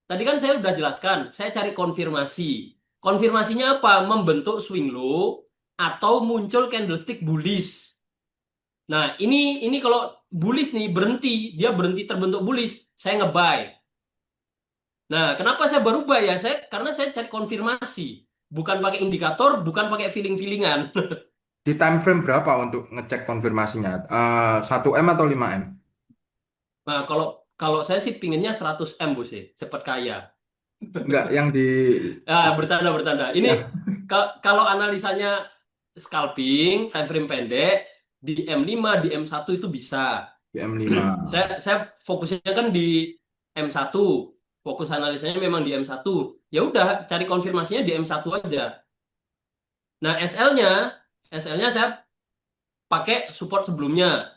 Tadi kan saya udah jelaskan, saya cari konfirmasi. Konfirmasinya apa? Membentuk swing low atau muncul candlestick bullish. Nah, ini kalau bullish nih berhenti, dia berhenti terbentuk bullish, saya nge-buy. Nah, kenapa saya baru buy ya? Karena saya cari konfirmasi, bukan pakai indikator, bukan pakai feeling-feelingan. Di time frame berapa untuk ngecek konfirmasinya? 1 M atau 5 M? Nah, kalau kalau saya sih pinginnya 100 M, Bu sih, cepat kaya. Enggak, yang di Ah, bercanda bercanda. Ini ya, kalau analisanya scalping, time frame pendek, di M5, di M1 itu bisa. di M5. Saya fokusnya kan di M1. Fokus analisanya memang di M1. Ya udah, cari konfirmasinya di M1 aja. Nah, SL-nya saya pakai support sebelumnya.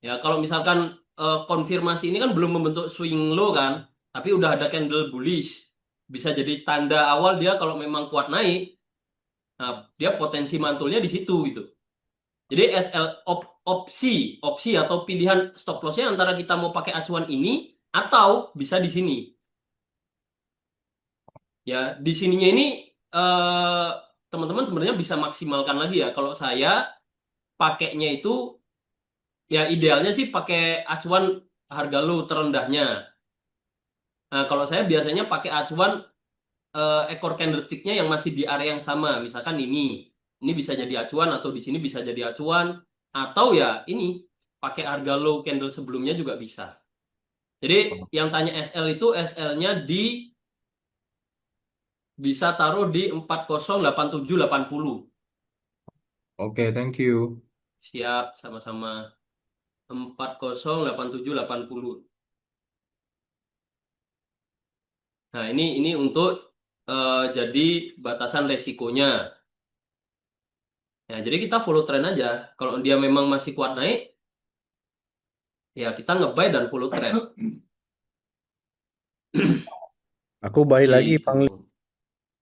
Ya, kalau misalkan konfirmasi ini kan belum membentuk swing low kan, tapi udah ada candle bullish. Bisa jadi tanda awal dia kalau memang kuat naik. Nah, dia potensi mantulnya di situ gitu. Jadi SL opsi atau pilihan stop lossnya antara kita mau pakai acuan ini atau bisa di sini. Ya, di sininya ini eh, teman-teman sebenarnya bisa maksimalkan lagi ya. Kalau saya pakainya itu ya idealnya sih pakai acuan harga low terendahnya. Nah, kalau saya biasanya pakai acuan ekor candlesticknya yang masih di area yang sama. Misalkan ini bisa jadi acuan atau di sini bisa jadi acuan atau ya ini pakai harga low candle sebelumnya juga bisa. Jadi yang tanya SL itu SL-nya bisa taruh di 408780. Oke, thank you. Siap, sama-sama. 408780. Nah, ini untuk jadi batasan resikonya. Ya, jadi kita follow trend aja. Kalau dia memang masih kuat naik, ya kita nge-buy dan follow trend. Aku buy lagi, Gitu. Pang.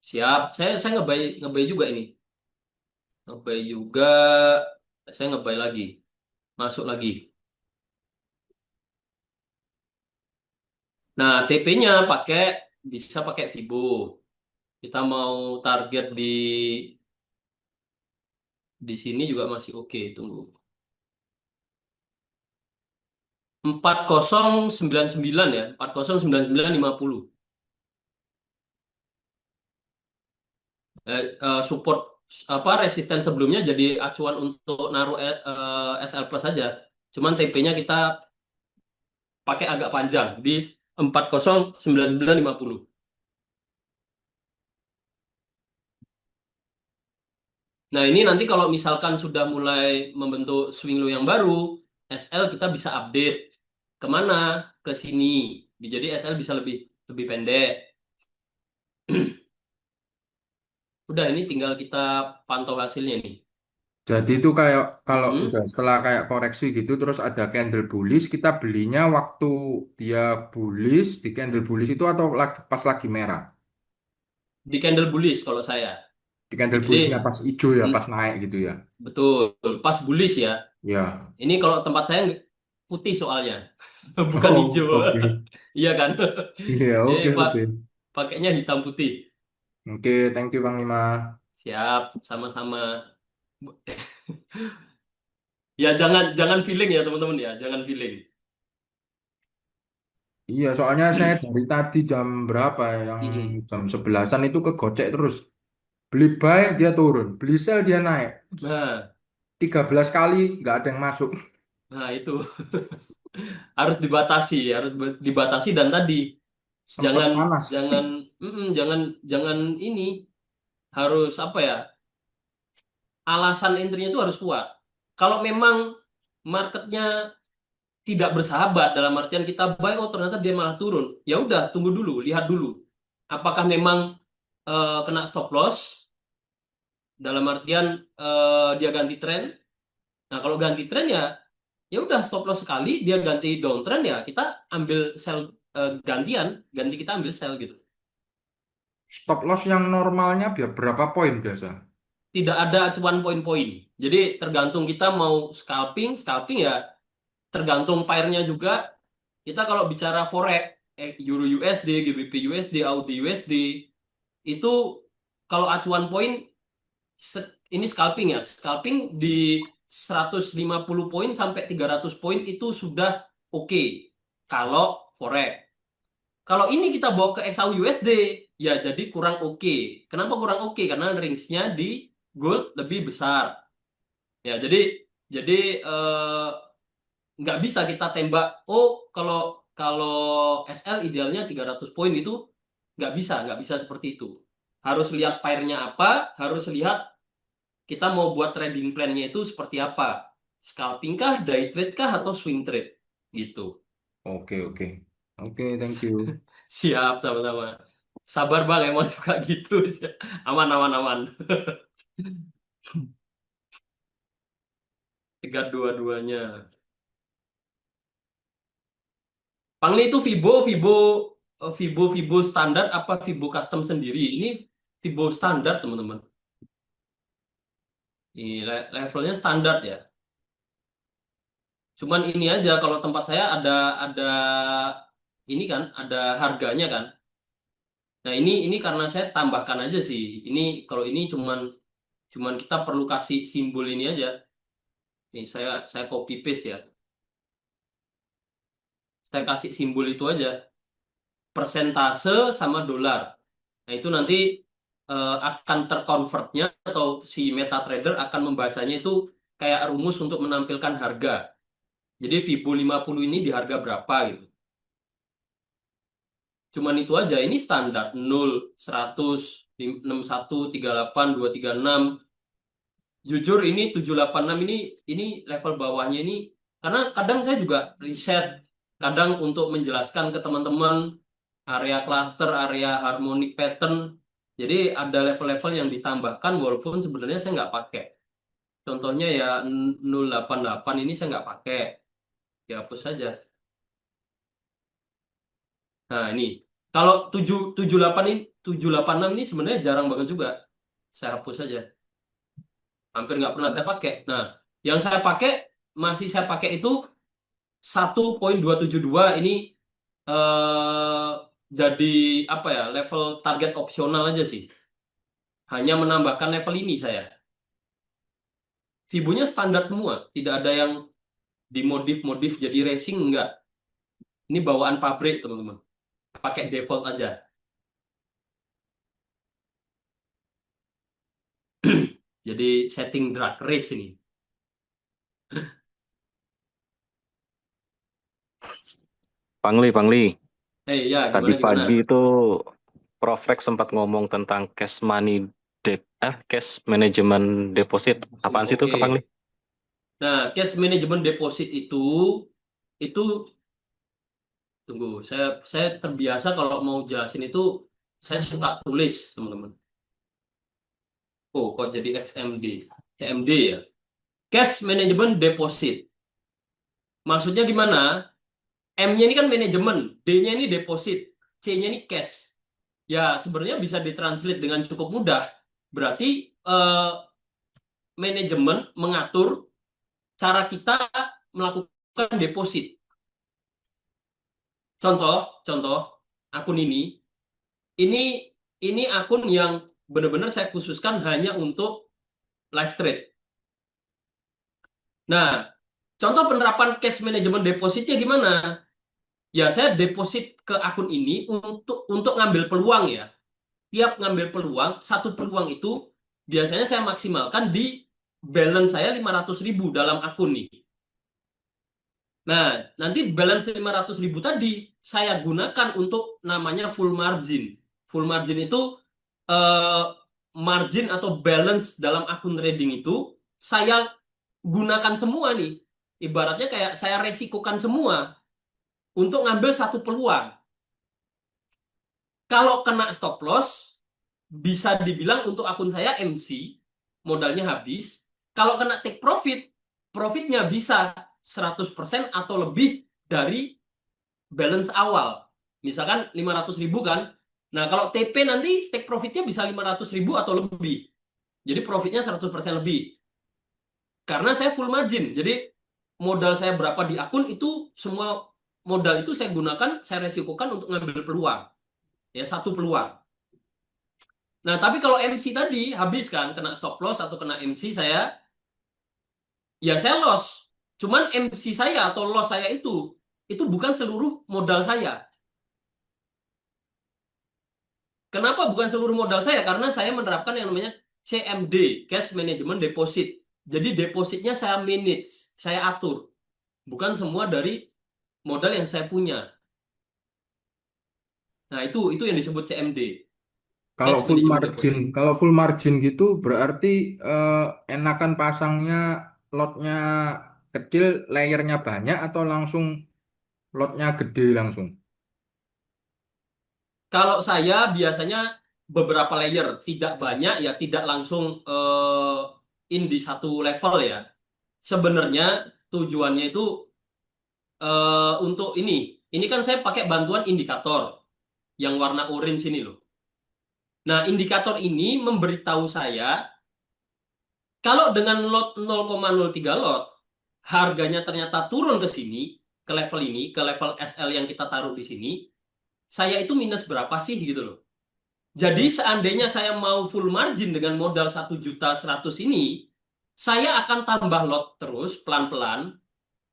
Siap. Saya nge-buy nge-buy juga ini. Nge-buy juga. Saya nge-buy lagi. Masuk lagi. Nah, TP-nya bisa pakai Fibo. Kita mau target di sini juga masih oke. Tunggu. 4099 ya. 409950. Support apa resisten sebelumnya jadi acuan untuk naruh SL plus saja. Cuman TP-nya kita pakai agak panjang di 409950. Nah, ini nanti kalau misalkan sudah mulai membentuk swing low yang baru, SL kita bisa update kemana? Ke sini. Jadi SL bisa lebih lebih pendek. Udah, ini tinggal kita pantau hasilnya nih. Jadi itu kayak kalau Mm-mm. udah setelah kayak koreksi gitu terus ada candle bullish kita belinya waktu dia bullish di candle bullish itu atau pas lagi merah. Di candle bullish kalau saya. Di candle Jadi bullishnya pas hijau ya mm, pas naik gitu ya. betul, pas bullish ya. Ya. Ini kalau tempat saya putih soalnya, bukan Oh, hijau. oke. Iya kan? Iya, Jadi oke, oke. pakainya hitam putih. Oke, thank you Bang Lima. Siap, sama-sama. Ya jangan jangan feeling ya teman-teman ya, jangan feeling. Iya, soalnya saya dari tadi jam berapa ya, yang Mm-mm. jam 11-an itu kegocek terus. Beli buy dia turun, beli sell dia naik. Nah, 13 kali nggak ada yang masuk. nah itu harus dibatasi dan tadi Sempat jangan panas. jangan jangan jangan ini harus apa ya? Alasan entry-nya itu harus kuat. Kalau memang marketnya tidak bersahabat dalam artian kita buy oh ternyata dia malah turun, ya udah tunggu dulu, lihat dulu apakah memang kena stop loss Dalam artian dia ganti tren. Nah, kalau ganti tren ya udah stop loss sekali, dia ganti downtrend ya kita ambil sell ganti kita ambil sell gitu. Stop loss yang normalnya biar berapa poin biasa? Tidak ada acuan poin-poin. Jadi tergantung kita mau scalping ya tergantung pairnya juga. Kita kalau bicara forex, Euro USD, GBP USD, Audi USD, itu kalau acuan poin ini scalping ya. Scalping di 150 poin sampai 300 poin itu sudah oke. Kalau forex. Kalau ini kita bawa ke XAU USD, ya jadi kurang oke. Kenapa kurang oke? Karena range-nya di gold lebih besar. Ya, jadi nggak bisa kita tembak. Oh, kalau kalau SL idealnya 300 poin itu nggak bisa seperti itu. Harus lihat pairnya apa, harus lihat kita mau buat trading plan-nya itu seperti apa. Scalping kah, day trade kah, atau swing trade gitu. Oke, oke. Oke, thank you. Siap, sama-sama. Sabar bang, emang suka gitu. Aman, aman, aman. Tegat dua-duanya. Pangli itu Vibo standar apa Vibo custom sendiri? Ini Vibo standar, teman-teman. Ini levelnya standar ya. Cuman ini aja kalau tempat saya ada ini kan, ada harganya kan. Nah, ini karena saya tambahkan aja sih. Ini kalau ini cuman kita perlu kasih simbol ini aja. Nih saya copy paste ya. Saya kasih simbol itu aja. Persentase sama dolar. Nah, itu nanti akan terkonvertnya atau si MetaTrader akan membacanya itu kayak rumus untuk menampilkan harga. Jadi Fibo 50 ini di harga berapa gitu. Cuman itu aja, ini standar 0, 100, 61, 38, 236. Jujur ini 786 ini level bawahnya ini karena kadang saya juga riset kadang untuk menjelaskan ke teman-teman area cluster, area harmonic pattern. Jadi ada level-level yang ditambahkan walaupun sebenarnya saya nggak pakai. Contohnya ya 088 ini saya nggak pakai. Ya hapus saja. Nah, ini. Kalau 778 ini 786 ini sebenarnya jarang banget juga. Saya hapus saja. Hampir nggak pernah saya pakai. Nah, yang saya pakai masih saya pakai itu 1.272 ini eh jadi apa ya? Level target opsional aja sih. Hanya menambahkan level ini saya. Fibunya standar semua, tidak ada yang dimodif-modif jadi racing enggak. Ini bawaan pabrik, teman-teman. Pakai default aja. Jadi setting drag race ini. Pangli. Ya Tadi gimana? pagi itu Prof Rex sempat ngomong tentang cash money cash management deposit. Apaan sih itu, Kak Pangli? Oke. Nah, cash management deposit itu tunggu, saya terbiasa kalau mau jelasin itu saya suka tulis, teman-teman. Oh, kok jadi XMD? CMD ya. Cash management deposit. Maksudnya gimana? M-nya ini kan manajemen, D-nya ini deposit, C-nya ini cash. Ya, sebenarnya bisa ditranslate dengan cukup mudah. Berarti manajemen mengatur cara kita melakukan deposit. Contoh akun ini ini akun yang benar-benar saya khususkan hanya untuk live trade. Nah, contoh penerapan cash management depositnya gimana? Ya, saya deposit ke akun ini untuk ngambil peluang ya. Tiap ngambil peluang, satu peluang itu biasanya saya maksimalkan di balance saya 500.000 dalam akun nih. Nah, nanti balance 500.000 tadi saya gunakan untuk namanya full margin. Full margin itu eh, margin atau balance dalam akun trading itu saya gunakan semua nih. Ibaratnya kayak saya resikokan semua untuk ngambil satu peluang. Kalau kena stop loss, bisa dibilang untuk akun saya MC, modalnya habis. Kalau kena take profit, profitnya bisa 100% atau lebih dari balance awal. Misalkan 500.000 kan. Nah, kalau TP nanti take profitnya bisa 500.000 atau lebih. Jadi profitnya 100% lebih. Karena saya full margin. Jadi modal saya berapa di akun itu semua modal itu saya gunakan, saya resikokan untuk ngambil peluang. Ya, satu peluang. Nah, tapi kalau MC tadi habis kan kena stop loss atau kena MC ya saya loss. Cuman MC saya atau loss saya itu bukan seluruh modal saya. Kenapa bukan seluruh modal saya? Karena saya menerapkan yang namanya CMD, Cash Management Deposit. Jadi depositnya saya manage, saya atur. Bukan semua dari modal yang saya punya. Nah, itu yang disebut CMD, Kalau Cash full Management margin, Deposit. kalau full margin gitu berarti enakan pasangnya lotnya kecil, layernya banyak atau langsung lotnya gede langsung. Kalau saya biasanya beberapa layer, tidak banyak ya, tidak langsung in di satu level ya. Sebenarnya tujuannya itu untuk ini. Ini kan saya pakai bantuan indikator yang warna orange ini loh. Nah, indikator ini memberitahu saya kalau dengan lot 0,03 lot, harganya ternyata turun ke sini, ke level ini, ke level SL yang kita taruh di sini, saya itu minus berapa sih gitu loh. Jadi seandainya saya mau full margin dengan modal 1.100.000 ini, saya akan tambah lot terus pelan-pelan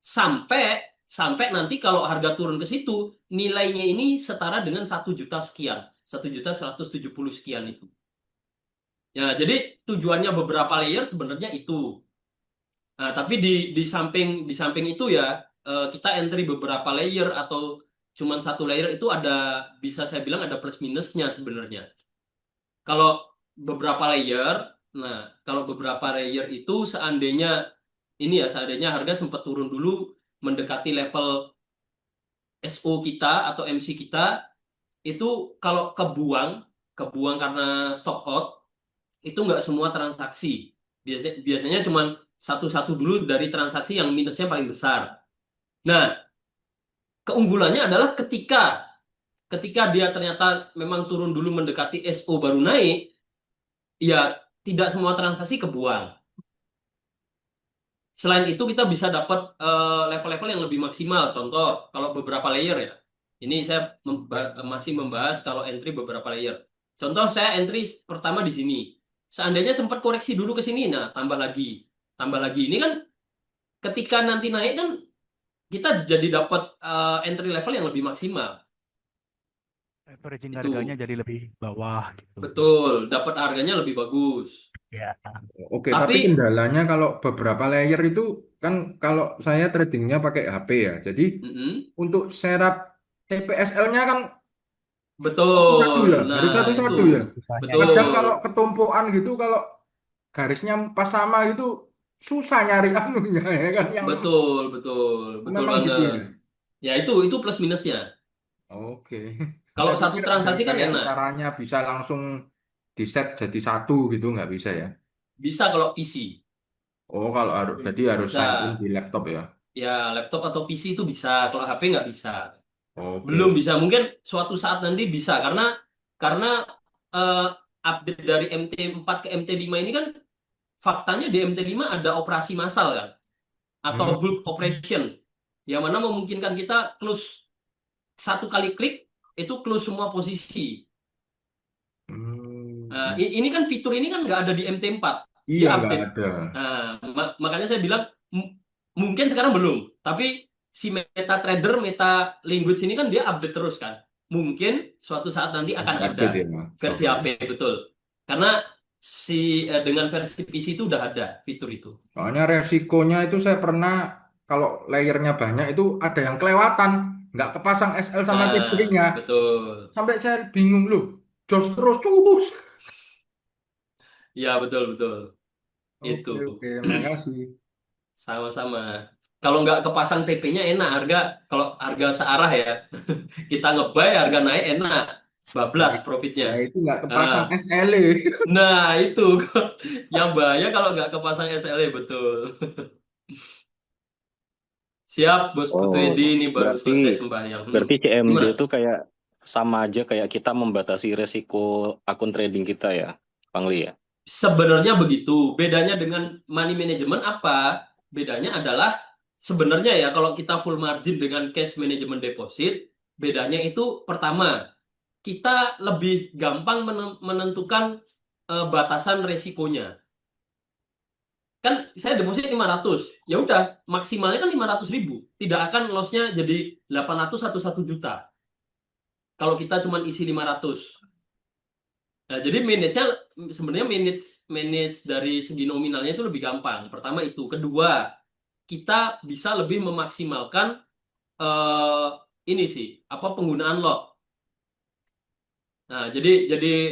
sampai sampai nanti kalau harga turun ke situ, nilainya ini setara dengan 1 juta sekian, 1.170.000 sekian itu. Ya, jadi tujuannya beberapa layer sebenarnya itu. Nah, tapi di samping itu ya kita entry beberapa layer atau cuman satu layer itu ada, bisa saya bilang ada plus minusnya sebenarnya. Kalau beberapa layer, nah kalau beberapa layer itu seandainya ini ya seandainya harga sempat turun dulu mendekati level SO kita atau MC kita itu kalau kebuang karena stock out itu nggak semua transaksi. Biasanya cuman satu-satu dulu dari transaksi yang minusnya paling besar. Nah, keunggulannya adalah ketika dia ternyata memang turun dulu mendekati SO baru naik, ya tidak semua transaksi kebuang. Selain itu kita bisa dapat level-level yang lebih maksimal. Contoh, kalau beberapa layer ya. Ini saya masih membahas kalau entry beberapa layer. Contoh saya entry pertama di sini. Seandainya sempat koreksi dulu ke sini, nah tambah lagi. Tambah lagi. Ini kan ketika nanti naik kan kita jadi dapat entry level yang lebih maksimal. Averaging harganya Itu jadi lebih bawah gitu. betul, dapat harganya lebih bagus. Ya. Oke, tapi Tapi kendalanya kalau beberapa layer itu kan kalau saya tradingnya pakai HP ya. Jadi mm-mm, untuk serap TPSL-nya kan satu-satu betul. ya, harus Nah, itu satu-satu ya. Susahnya itu. Kadang betul. kalau ketumpuan gitu, kalau garisnya pas sama gitu susah nyari anunya ya kan yang Betul, betul, betul memang gitu banget. ya. Ya itu plus minusnya. Oke. Kalau Saya satu pikir ada transaksi kan kayak enak. caranya bisa langsung di set jadi satu gitu nggak bisa ya. Bisa kalau PC. Oh, kalau harus jadi harus Bisa. sign in di laptop ya. Ya, laptop atau PC itu bisa. Kalau HP nggak bisa. Oke. Belum bisa. Mungkin suatu saat nanti bisa. Karena eh, update dari MT4 ke MT5 ini kan faktanya di MT5 ada operasi massal kan. Atau Hmm. bulk operation. Yang mana memungkinkan kita close satu kali klik itu close semua posisi. Nah, Hmm. ini kan fitur ini kan nggak ada di MT4, dia Iya nggak update. ada. Nah, makanya saya bilang mungkin sekarang belum, tapi si MetaTrader, Meta Language ini kan dia update terus kan. Mungkin suatu saat nanti akan ada Update ya versi HP software. betul. Karena dengan versi PC itu udah ada fitur itu. Soalnya resikonya itu saya pernah kalau layernya banyak itu ada yang kelewatan, nggak kepasang SL sama Nah, TP-nya. betul. Sampai saya bingung loh, jos terus cus. Ya, betul betul. Itu Oke oke, makasih. sama-sama. Kalau nggak kepasang TP-nya enak harga. Kalau harga searah ya, kita ngebuy harga naik enak. bablas Ya profitnya. itu nggak kepasang Nah, SLE. nah itu yang bahaya kalau nggak kepasang SLE, betul. Siap, Bos Putu Oh, Edi, ini baru berarti selesai sembahyang. berarti CMD Gimana? itu kayak sama aja kayak kita membatasi resiko akun trading kita ya, Pangli ya. Sebenarnya begitu. Bedanya dengan money management apa? Bedanya adalah sebenarnya ya kalau kita full margin dengan cash management deposit, bedanya itu pertama, kita lebih gampang menentukan batasan resikonya. Kan saya deposit 500, ya udah maksimalnya kan 500.000. Tidak akan lossnya jadi 800 atau 1 juta. Kalau kita cuma isi 500. Nah, jadi manage-nya sebenarnya manage manage dari segi nominalnya itu lebih gampang. Pertama itu. Kedua, kita bisa lebih memaksimalkan eh, ini sih, apa penggunaan lot. Nah, jadi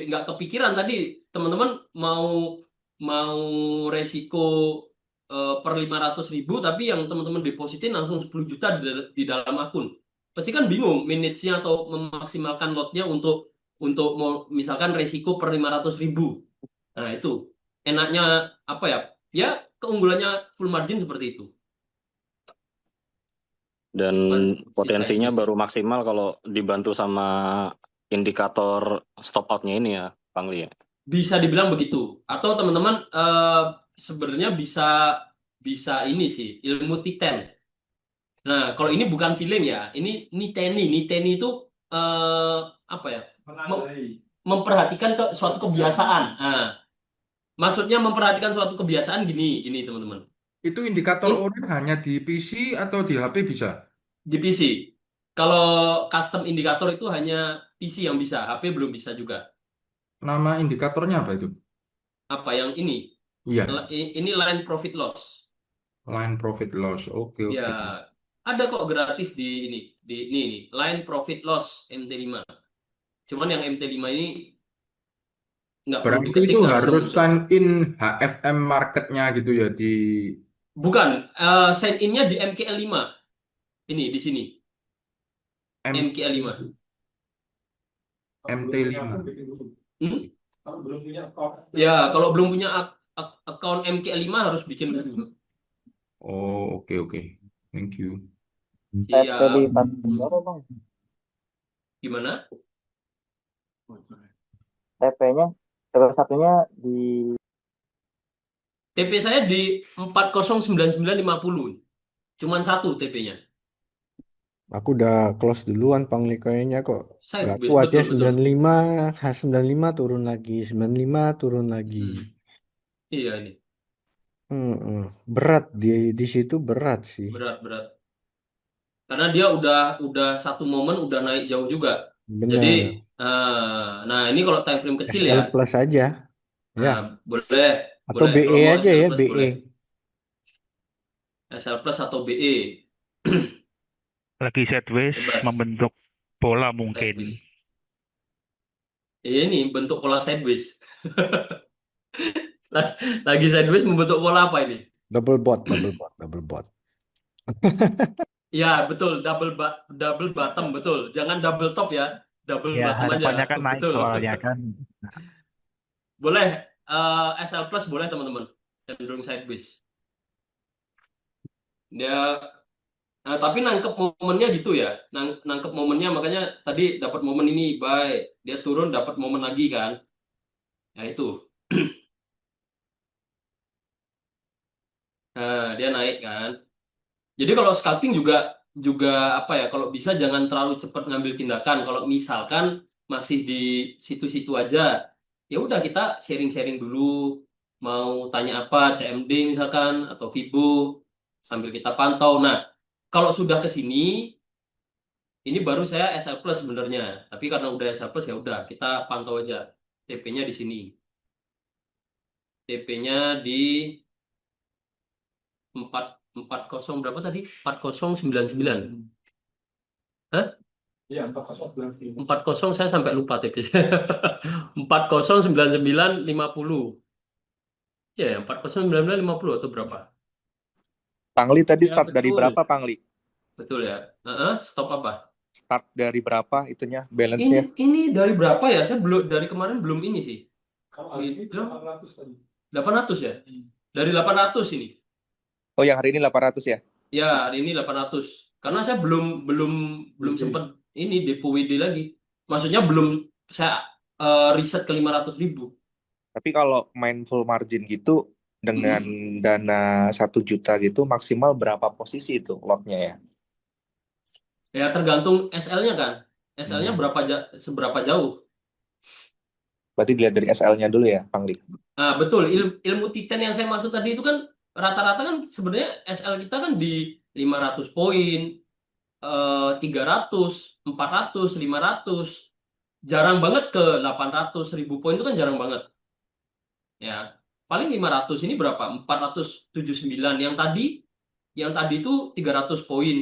nggak kepikiran tadi teman-teman mau mau resiko per 500.000 tapi yang teman-teman depositin langsung 10 juta di dalam akun. Pasti kan bingung manage-nya atau memaksimalkan lotnya untuk mau misalkan resiko per 500.000. Nah, itu enaknya apa ya? Ya, keunggulannya full margin seperti itu. Dan Si side potensinya base-nya. baru maksimal kalau dibantu sama indikator stop out-nya ini ya, Pangli ya. Bisa dibilang begitu. Atau teman-teman sebenarnya bisa bisa ini sih, ilmu T10. Nah, kalau ini bukan feeling ya. Ini niteni. Niteni itu apa ya? Memperhatikan ke suatu kebiasaan. Nah, maksudnya memperhatikan suatu kebiasaan gini, gini teman-teman. Itu indikator Ini ORIT hanya di PC atau di HP bisa? di PC. Kalau custom indikator itu hanya PC yang bisa, HP belum bisa juga. Nama indikatornya apa itu? Apa yang ini? Iya, Ini line profit loss. line profit loss. Oke, Ya, oke. ada kok gratis di ini, line profit loss MT5. Cuman yang MT5 ini nggak perlu Berarti diketik, itu langsung. harus sign in HFM marketnya gitu ya di Bukan, sign in-nya di MKL5. Ini di sini, M MKL5. MT5. Hmm? Ya, kalau belum punya account MKL5 harus bikin dulu. Oh, oke, oke. Thank you. TP di Siap. berapa bang? Gimana? TP-nya terus satunya di TP saya di 409950. Cuman satu TP-nya. Aku udah close duluan Pangli kayaknya kok. Nggak Sidebase, kuat ya betul, betul. 95, 95 turun lagi, 95 turun lagi. Iya ini, Hmm, berat di situ berat sih. berat-berat. Karena dia udah satu momen udah naik jauh juga. Jadi, Benar. nah ini kalau time frame kecil ya, SL plus aja ya. nah, boleh, Atau boleh. Kalau BE mau aja SL ya, plus BE. boleh. SL plus atau BE, Lagi sideways bebas. membentuk bola mungkin. Sideways. Ini bentuk pola sideways. Lagi sideways membentuk pola apa ini? Double bot, double bot, double bot. Ya, betul, double bottom, betul. Jangan double top ya, double Ya, bottom aja. harapannya kan naik Betul. soalnya kan. Boleh, SL plus boleh teman-teman. Cenderung sideways. Dia tapi nangkep momennya gitu ya. Nangkep momennya makanya tadi dapat momen ini buy, dia turun dapat momen lagi kan. Ya itu. Nah, dia naik kan. Jadi kalau scalping juga juga apa ya, kalau bisa jangan terlalu cepat ngambil tindakan. Kalau misalkan masih di situ-situ aja, ya udah kita sharing-sharing dulu. Mau tanya apa, CMD misalkan atau Fibo sambil kita pantau. Nah, kalau sudah ke sini ini baru saya SL Plus sebenarnya. Tapi karena udah SL Plus ya udah kita pantau aja. TP-nya di sini. TP-nya di 40 berapa tadi? 4099. Hah? Iya, 4099. 40 saya sampai lupa TP saya. 409950. Ya, 409950 atau berapa? Pangli tadi Ya, start dari betul. berapa, Pangli? Betul ya. Stop apa? start dari berapa itunya balance-nya? Ini dari berapa ya? Saya belum, dari kemarin belum ini sih. Kalau hari ini Withdraw 800 tadi. 800 ya? Dari 800 ini. Oh, yang hari ini 800 ya? Ya, hari ini 800. Karena saya belum belum belum WD. sempat ini depo WD lagi. Maksudnya belum saya riset ke 500.000. Tapi kalau main full margin gitu dengan dana 1 juta gitu maksimal berapa posisi itu lotnya ya? Ya tergantung SL-nya kan. SL-nya Hmm. seberapa jauh. Berarti dilihat dari SL-nya dulu ya, Pangli. Nah, betul. Ilmu Titan yang saya maksud tadi itu kan rata-rata kan sebenarnya SL kita kan di 500 poin, 300, 400, 500. Jarang banget ke 800, 1000 poin itu kan jarang banget. Ya, paling 500 ini berapa? 479. Yang tadi itu 300 poin.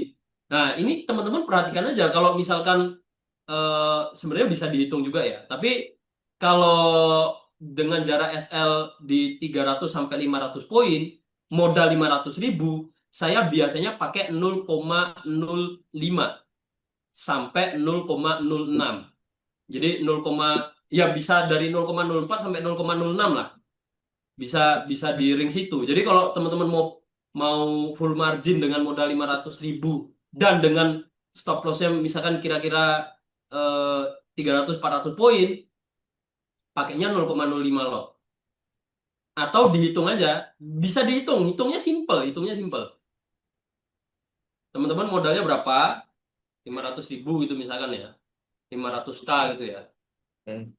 Nah, ini teman-teman perhatikan aja kalau misalkan sebenarnya bisa dihitung juga ya. Tapi kalau dengan jarak SL di 300 sampai 500 poin, modal 500.000, saya biasanya pakai 0,05 sampai 0,06. Jadi ya bisa dari 0,04 sampai 0,06 lah. Bisa di ring situ. Jadi kalau teman-teman mau full margin dengan modal 500.000 dan dengan stop lossnya misalkan kira-kira 300-400 poin, pakainya 0,05 lot. Atau dihitung aja, bisa dihitung, hitungnya simple. Teman-teman modalnya berapa? 500.000 gitu misalkan ya, 500K gitu ya. Hmm.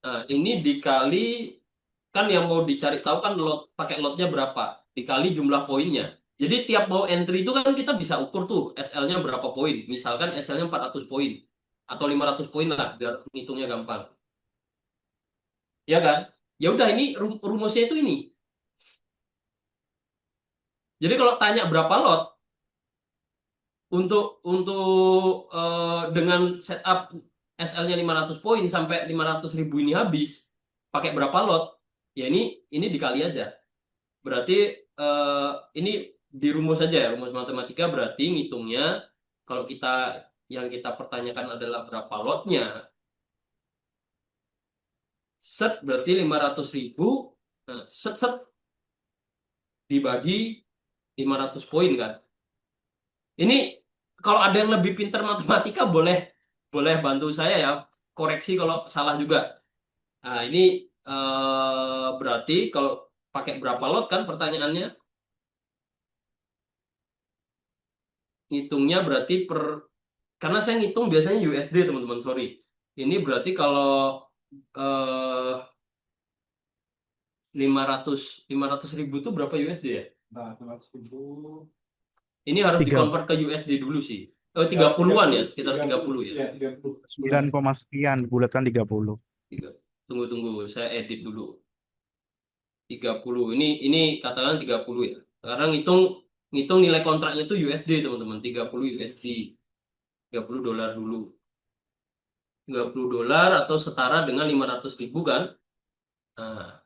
Nah, ini dikali, kan yang mau dicari tahu kan pakai lotnya berapa, dikali jumlah poinnya. Jadi tiap mau entry itu kan kita bisa ukur tuh SL-nya berapa poin. Misalkan SL-nya 400 poin atau 500 poin lah biar ngitungnya gampang. Ya kan? Ya udah, ini rumusnya itu ini. Jadi kalau tanya berapa lot untuk dengan setup SL-nya 500 poin sampai 500.000 ini habis, pakai berapa lot? Ya ini dikali aja. Berarti ini dirumus aja ya, rumus matematika. Berarti ngitungnya kalau yang kita pertanyakan adalah berapa lotnya, set berarti 500.000, set dibagi 500 poin kan. Ini kalau ada yang lebih pintar matematika boleh bantu saya ya, koreksi kalau salah juga. Nah, ini berarti kalau pakai berapa lot kan pertanyaannya? Ngitungnya berarti karena saya ngitung biasanya USD teman-teman, sorry. Ini berarti kalau 500.000 itu berapa USD ya? Nah, 500.000. Ini harus Tiga. dikonvert ke USD dulu sih. 30-an ya, sekitar 30 ya. Iya, 30. 9, sekian, bulatkan 30. Tunggu, saya edit dulu. 30. Ini katakan 30 ya. Sekarang ngitung nilai kontraknya itu USD, teman-teman. 30 USD. 30 dolar dulu. 30 dolar atau setara dengan 500.000 kan? Nah,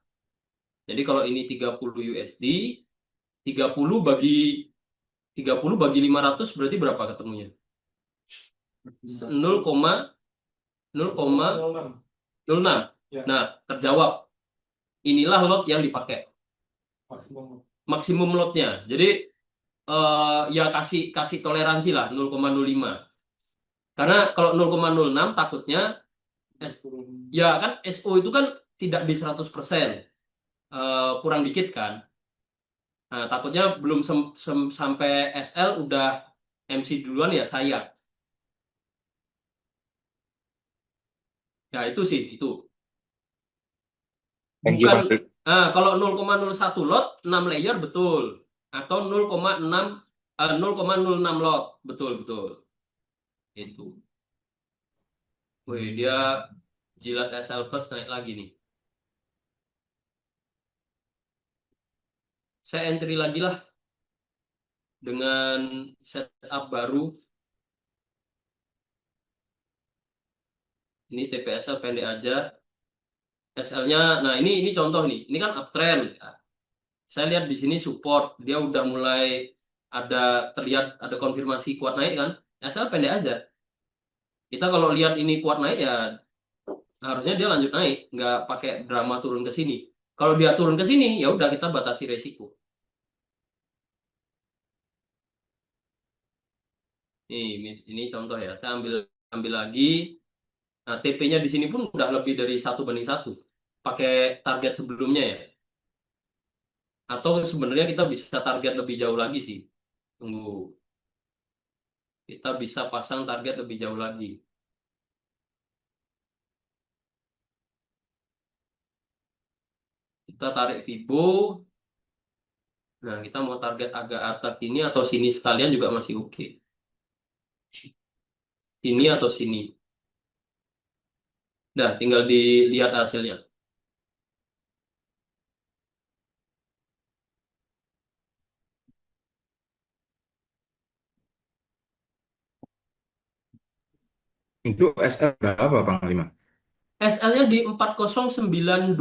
jadi kalau ini 30 USD, 30 bagi 500 berarti berapa ketemunya? 0,06. Ya. Nah, terjawab. Inilah lot yang dipakai. Maksimum lotnya. Jadi ya kasih toleransi lah 0,05. Karena kalau 0,06 takutnya ya kan SO itu kan tidak di 100%. Kurang dikit kan. Nah, takutnya belum sampai SL udah MC duluan ya sayang. Ya itu sih, itu. Thank you, Bukan, Pangli. kalau 0,01 lot 6 layer betul, atau 0,06 lot betul. Itu. Wih, dia jilat SL plus naik lagi nih. Saya entry lagi lah dengan setup baru. Ini TPSL pendek aja. SL-nya, nah ini contoh nih. Ini kan uptrend. Saya lihat di sini support, dia udah mulai terlihat ada konfirmasi kuat naik kan. SL pendek aja. Kita kalau lihat ini kuat naik ya harusnya dia lanjut naik, nggak pakai drama turun ke sini. Kalau dia turun ke sini, ya udah kita batasi resiko. Ini contoh ya. Saya ambil ambil lagi. Nah, TP-nya di sini pun udah lebih dari 1:1. Pakai target sebelumnya ya. Atau sebenarnya kita bisa target lebih jauh lagi sih. Tunggu. Kita bisa pasang target lebih jauh lagi. Kita tarik Fibo. Nah, kita mau target agak atas sini atau sini sekalian juga masih oke. Sini atau sini. Dah, tinggal dilihat hasilnya. Itu SL berapa, Panglima? SL-nya di 409230.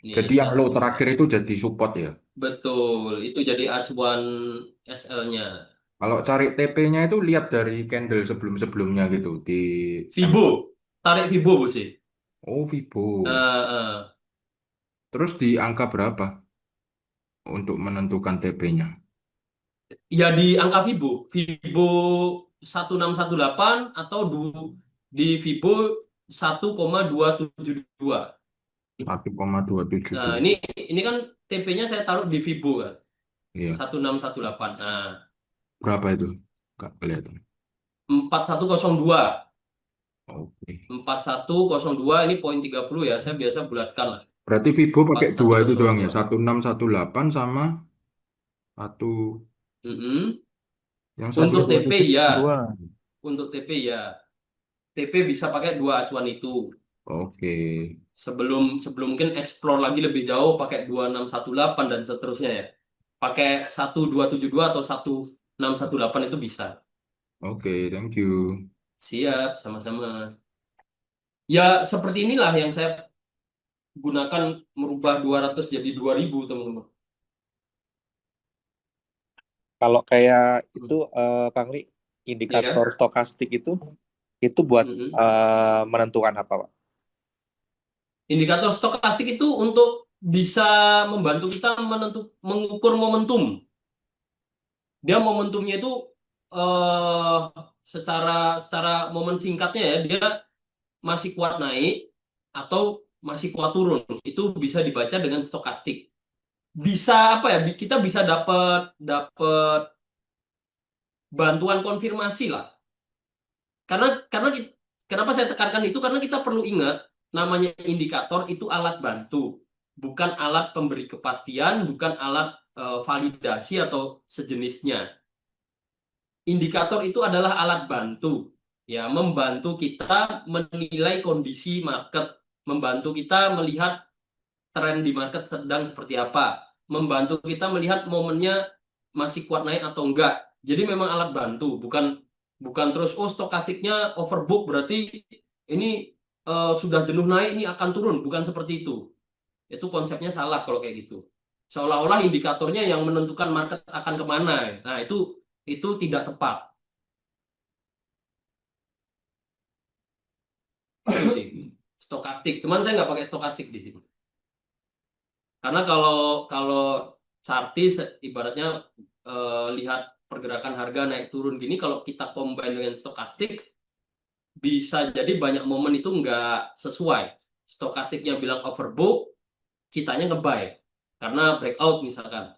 Ini Jadi yang saya low sebut terakhir aja. itu jadi support ya. Betul, itu jadi acuan SL-nya. Kalau cari TP-nya itu lihat dari candle sebelum-sebelumnya gitu di Fibo, M4. tarik Fibo Bu sih. Oh, Eh, Vibo. eh. Terus di angka berapa untuk menentukan TP-nya? Ya di angka Fibo, Fibo 1618 atau di Fibo 1,272. 1,272. Nah, ini kan TP-nya saya taruh di Fibo kan, Iya. 1618. Nah, Berapa itu? Nggak kelihatan. 4102. Oke. 4102 ini poin 30 ya. Saya biasa bulatkan lah. Berarti Vibo pakai dua itu doang ya. 4102. 1618 sama satu Mm-mm. yang satu. Untuk Dua TP tujuh ya, dua. untuk TP ya. TP bisa pakai dua acuan itu. Oke. Sebelum sebelum mungkin explore lagi lebih jauh pakai 2618 dan seterusnya ya. Pakai 1272 atau 1618 itu bisa. Oke, thank you. Siap, sama-sama. Ya, seperti inilah yang saya gunakan merubah 200 jadi 2000 teman-teman. Kalau kayak itu Pangli, indikator Ya. stokastik itu buat Mm-mm. menentukan apa, Pak? Indikator stokastik itu untuk bisa membantu kita mengukur momentum. Dia momentumnya itu eh secara secara momen singkatnya ya, dia masih kuat naik atau masih kuat turun. Itu bisa dibaca dengan stokastik. Bisa apa ya? Kita bisa dapat dapat bantuan konfirmasi lah. Karena kenapa saya tekankan itu karena kita perlu ingat namanya indikator itu alat bantu, bukan alat pemberi kepastian, bukan alat validasi atau sejenisnya. Indikator itu adalah alat bantu, ya, membantu kita menilai kondisi market, membantu kita melihat tren di market sedang seperti apa, membantu kita melihat momennya masih kuat naik atau enggak. Jadi memang alat bantu, bukan bukan terus oh stokastiknya overbook berarti ini sudah jenuh naik ini akan turun, bukan seperti itu. Itu konsepnya salah kalau kayak gitu. Seolah-olah indikatornya yang menentukan market akan kemana. Nah itu tidak tepat. Itu sih stokastik. Cuman saya nggak pakai stokastik di sini. Karena kalau kalau chartis ibaratnya lihat pergerakan harga naik turun gini, kalau kita combine dengan stokastik, bisa jadi banyak momen itu nggak sesuai. Stokastiknya bilang overbook, kitanya nge-buy. Karena breakout misalkan.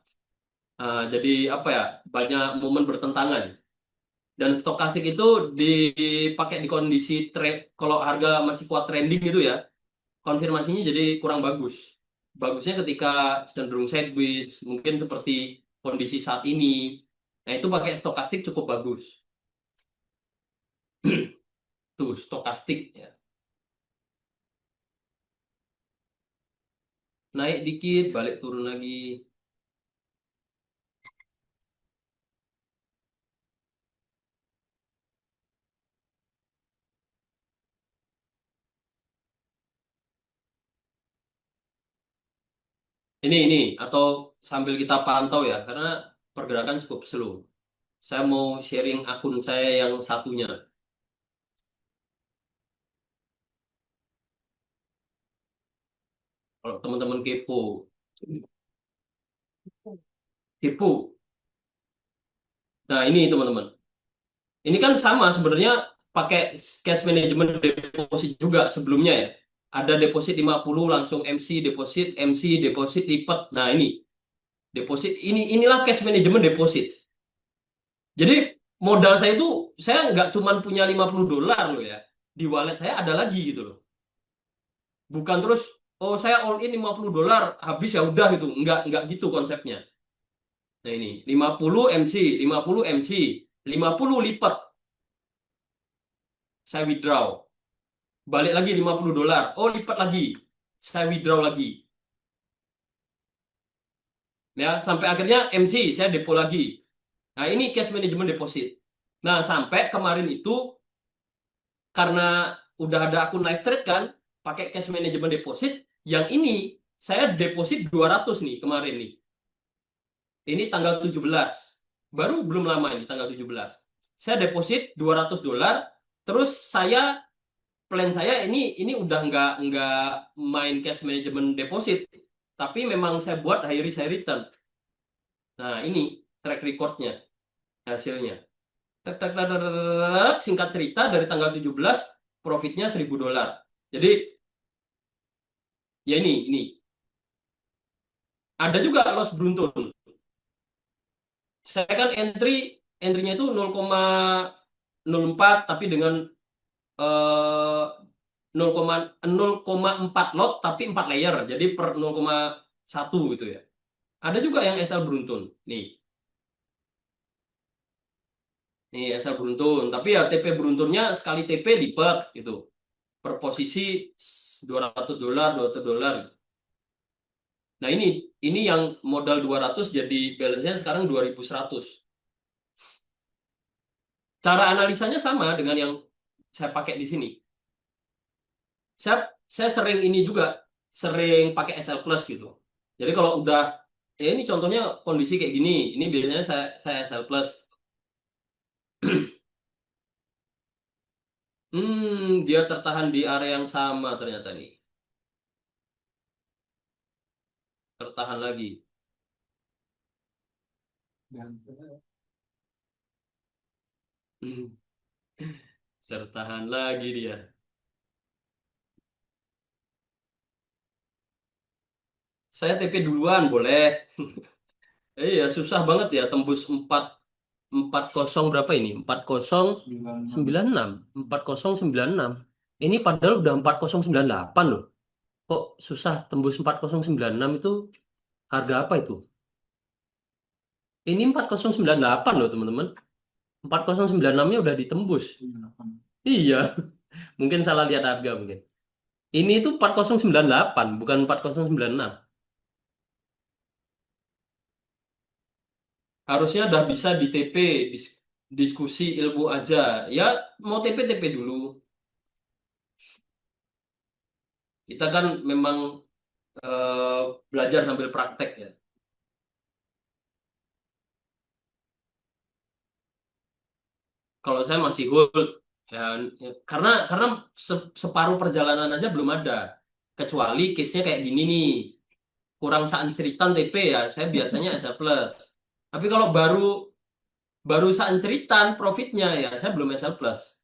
Jadi apa ya, banyak momen bertentangan. Dan stokastik itu dipakai di kondisi kalau harga masih kuat trending gitu ya, konfirmasinya jadi kurang bagus. Bagusnya ketika cenderung sideways, mungkin seperti kondisi saat ini. Nah, itu pakai stokastik cukup bagus. Tuh, stokastik ya. Naik dikit, balik turun lagi. Ini atau sambil kita pantau ya, karena pergerakan cukup slow. Saya mau sharing akun saya yang satunya. Kalau teman-teman kepo. Kepo. Nah, ini teman-teman. Ini kan sama sebenarnya pakai cash management deposit juga sebelumnya ya. Ada deposit 50 langsung MC deposit lipat. Nah, ini deposit inilah cash management deposit. Jadi modal saya itu saya nggak cuma punya $50 loh ya. Di wallet saya ada lagi gitu loh. Bukan terus oh saya all in $50 habis ya udah gitu. Nggak gitu konsepnya. Nah, ini 50 MC, 50 MC, 50 lipat saya withdraw. Balik lagi $50. Oh, lipat lagi. Saya withdraw lagi. Ya, sampai akhirnya MC saya depo lagi. Nah, ini cash management deposit. Nah, sampai kemarin itu karena udah ada akun live trade kan, pakai cash management deposit, yang ini saya deposit 200 nih kemarin nih. Ini tanggal 17. Baru belum lama ini tanggal 17. Saya deposit $200, terus plan saya ini udah nggak main cash management deposit, tapi memang saya buat high risk high return. Nah, ini track recordnya, hasilnya. Tak, tak, tak, tak, tak, tak, tak. Singkat cerita dari tanggal 17 profitnya $1.000. Jadi ya ini ada juga loss beruntun. Saya kan entry-nya itu 0,04 tapi dengan 0,4 lot tapi 4 layer. Jadi per 0,1 gitu ya. Ada juga yang SL beruntun. Nih SL beruntun. Tapi ya TP beruntunnya sekali TP lipat gitu. Per posisi $200, $200. Nah, ini yang modal 200 jadi balance-nya sekarang 2.100. Cara analisanya sama dengan yang saya pakai di sini. Saya sering ini juga, sering pakai SL Plus gitu. Jadi kalau udah, ya ini contohnya kondisi kayak gini, ini biasanya saya SL Plus. Dia tertahan di area yang sama ternyata nih. Tertahan lagi. Tertahan lagi dia. Saya TP duluan boleh. Iya, susah banget ya tembus 40 berapa ini? 4096. 4096. Ini padahal udah 4098 loh. Kok susah tembus 4096 itu harga apa itu? Ini 4098 loh teman-teman. 4096-nya udah ditembus. Iya, mungkin salah lihat harga mungkin. Ini itu 4098 bukan 4096. Harusnya udah bisa di TP diskusi ilmu aja. Ya mau TP TP dulu. Kita kan memang belajar sambil praktek ya. Kalau saya masih hold ya, karena separuh perjalanan aja belum ada. Kecuali case-nya kayak gini nih. Kurang saanceritan TP ya, saya biasanya SL Plus. Tapi kalau baru baru saanceritan profitnya ya, saya belum SL Plus.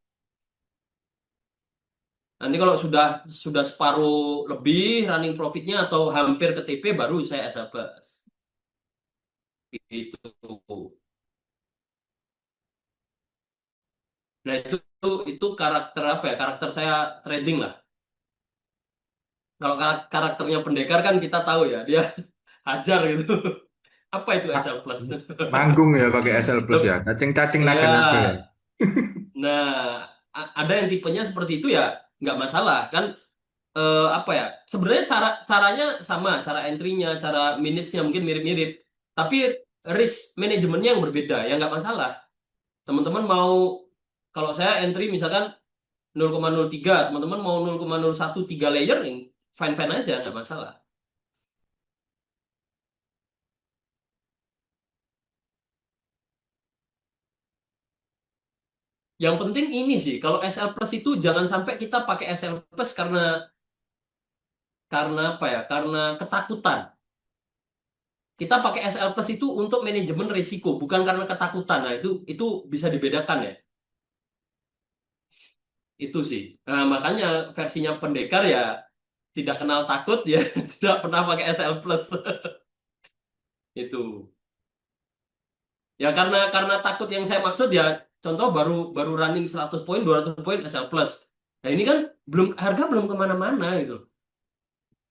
Nanti kalau sudah separuh lebih running profitnya atau hampir ke TP baru saya SL Plus. Gitu. Nah, itu karakter apa ya? Karakter saya trading lah. Kalau karakternya pendekar kan kita tahu ya, dia hajar gitu. Apa itu Ma- SL Plus? Manggung ya pakai SL Plus ya. Cacing-cacing naga-naga ya. Ya, nah ada yang tipenya seperti itu ya nggak masalah kan. Apa ya? Sebenarnya caranya sama, cara entry-nya, cara minutes-nya mungkin mirip-mirip, tapi risk manajemennya yang berbeda ya nggak masalah. Teman-teman mau kalau saya entry misalkan 0,03, teman-teman mau 0,013 layer, fine-fine aja nggak masalah. Yang penting ini sih, kalau SL Plus itu jangan sampai kita pakai SL Plus karena apa ya? Karena ketakutan. Kita pakai SL Plus itu untuk manajemen risiko, bukan karena ketakutan. Nah, itu bisa dibedakan ya. Itu sih. Nah, makanya versinya pendekar ya tidak kenal takut ya, tidak pernah pakai SL Plus. Itu. Ya karena takut yang saya maksud ya, contoh baru baru running 100 poin, 200 poin SL Plus. Nah, ini kan harga belum kemana-mana gitu.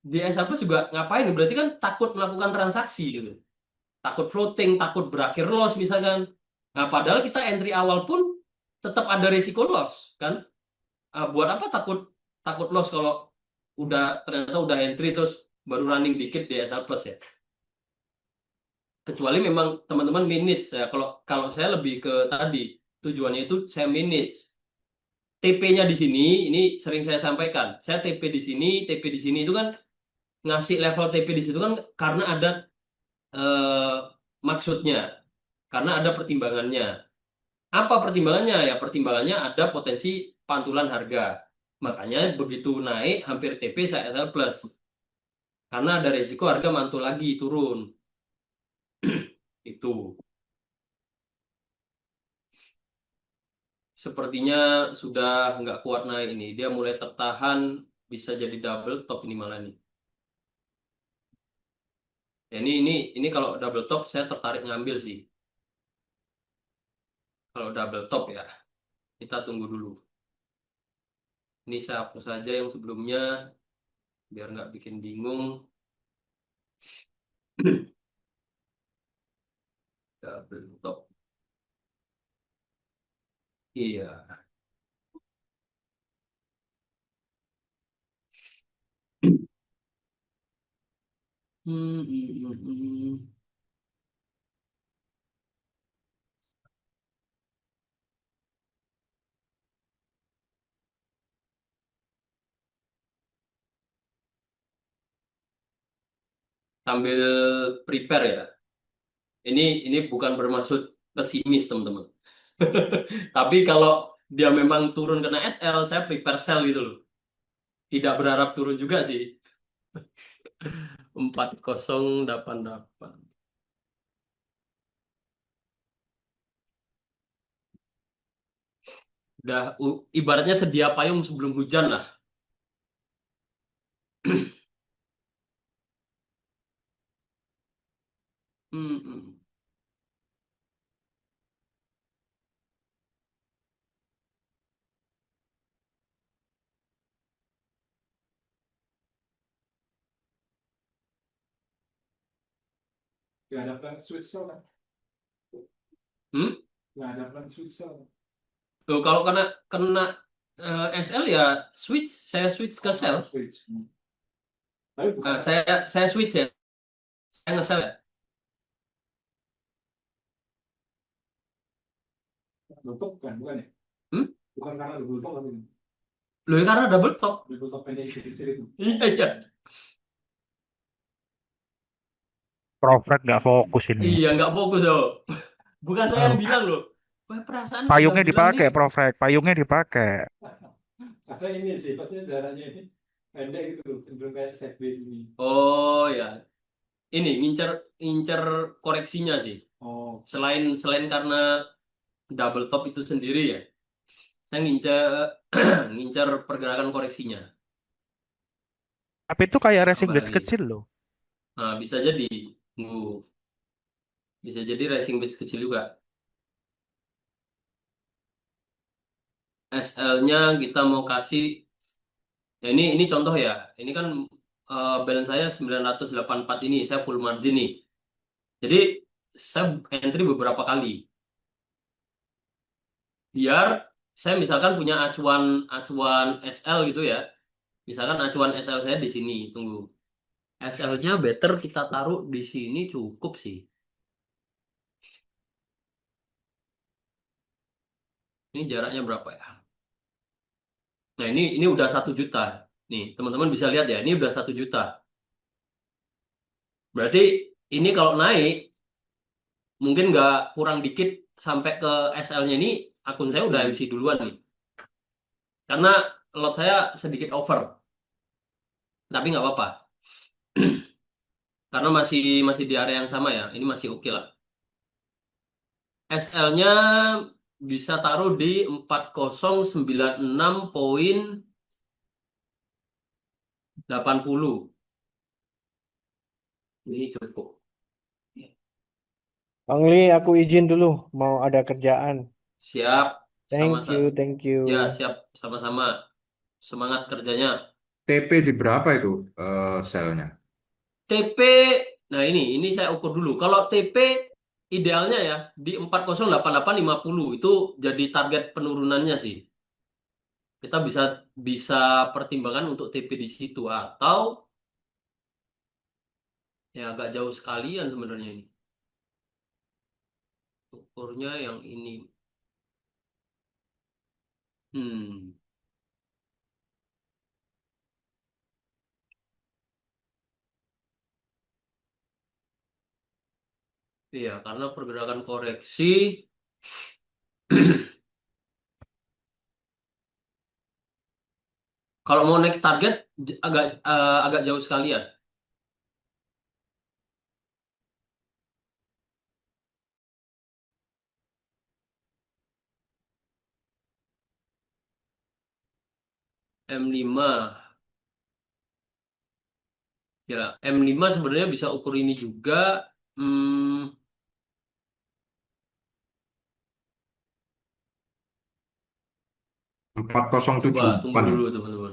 Di SL Plus juga ngapain? Berarti kan takut melakukan transaksi gitu. Takut floating, takut berakhir loss misalkan. Nah, padahal kita entry awal pun tetap ada risiko loss kan. Buat apa takut takut loss kalau ternyata udah entry terus baru running dikit di SL Plus ya. Kecuali memang teman-teman manage ya. Kalau saya lebih ke tadi tujuannya itu saya manage. TP-nya di sini ini sering saya sampaikan. Saya TP di sini, TP di sini itu kan ngasih level TP di situ kan karena ada eh, maksudnya, karena ada pertimbangannya. Apa pertimbangannya? Ya pertimbangannya ada potensi pantulan harga. Makanya begitu naik hampir TP saya SL plus. Karena ada resiko harga mantul lagi turun. Itu. Sepertinya sudah nggak kuat naik ini. Dia mulai tertahan, bisa jadi double top ini malah nih. Ya, ini kalau double top saya tertarik ngambil sih. Kalau double top ya, kita tunggu dulu. Ini saya hapus saja yang sebelumnya biar nggak bikin bingung. Double top. Iya. Hmm, hmm, hmm, hmm. Sambil prepare ya. Ini bukan bermaksud pesimis teman-teman. Tapi kalau dia memang turun kena SL, saya prepare sell gitu loh. Tidak berharap turun juga sih. 4088. Udah ibaratnya sedia payung sebelum hujan lah. Hmm, hmm. Nggak ada plan switch sell kan? Hmm? Nggak ada plan switch sell. Tuh, kalau kena kena SL ya switch, saya switch ke sell. Switch. Tapi bukan Saya switch ya. Saya nge-sell ya. double top kan, bukan ya? Hmm? Bukan karena double top tapi Loh, ya karena double top. double top pendek kecil itu. Iya, iya. Profit nggak fokus ini. Iya, nggak fokus loh. Bukan saya yang bilang loh. Wah, perasaan udah Payungnya bilang dipakai, nih. Profit. Payungnya dipakai. Karena ini sih, pastinya jaraknya ini pendek gitu loh, cenderung kayak sideways ini. Oh ya, ini ngincer koreksinya sih. Oh, Selain karena double top itu sendiri ya, saya ngincer pergerakan koreksinya. Tapi itu kayak racing Tambah blades lagi. kecil loh. Nah, bisa jadi, bisa jadi racing base kecil juga. SL-nya kita mau kasih, ya ini contoh ya. Ini kan balance saya 984 ini, saya full margin nih. Jadi saya entry beberapa kali. Biar saya misalkan punya acuan SL gitu ya. Misalkan acuan SL saya di sini, tunggu. SL-nya better kita taruh di sini cukup sih. Ini jaraknya berapa ya? Nah, ini udah 1 juta. Nih, teman-teman bisa lihat ya, ini udah 1 juta. Berarti ini kalau naik, mungkin nggak kurang dikit sampai ke SL-nya ini akun saya udah MC duluan nih. Karena lot saya sedikit over, tapi nggak apa-apa. Karena masih masih di area yang sama ya. Ini masih oke lah. SL-nya bisa taruh di 4096,80. Ini cukup. Bang Li, aku izin dulu, mau ada kerjaan. Siap, Thank you, sama-sama. thank you. Ya, siap, sama-sama. Semangat kerjanya. TP di berapa itu selnya? TP, nah ini saya ukur dulu. Kalau TP idealnya ya di 408850 itu jadi target penurunannya sih. Kita bisa bisa pertimbangan untuk TP di situ atau ya agak jauh sekalian sebenarnya ini. Ukurnya yang ini. Hmm. Iya, karena pergerakan koreksi kalau mau next target agak jauh sekalian. M5. Ya, M5 sebenarnya bisa ukur ini juga. Hmm, 407 coba tunggu bukan ya? dulu teman-teman.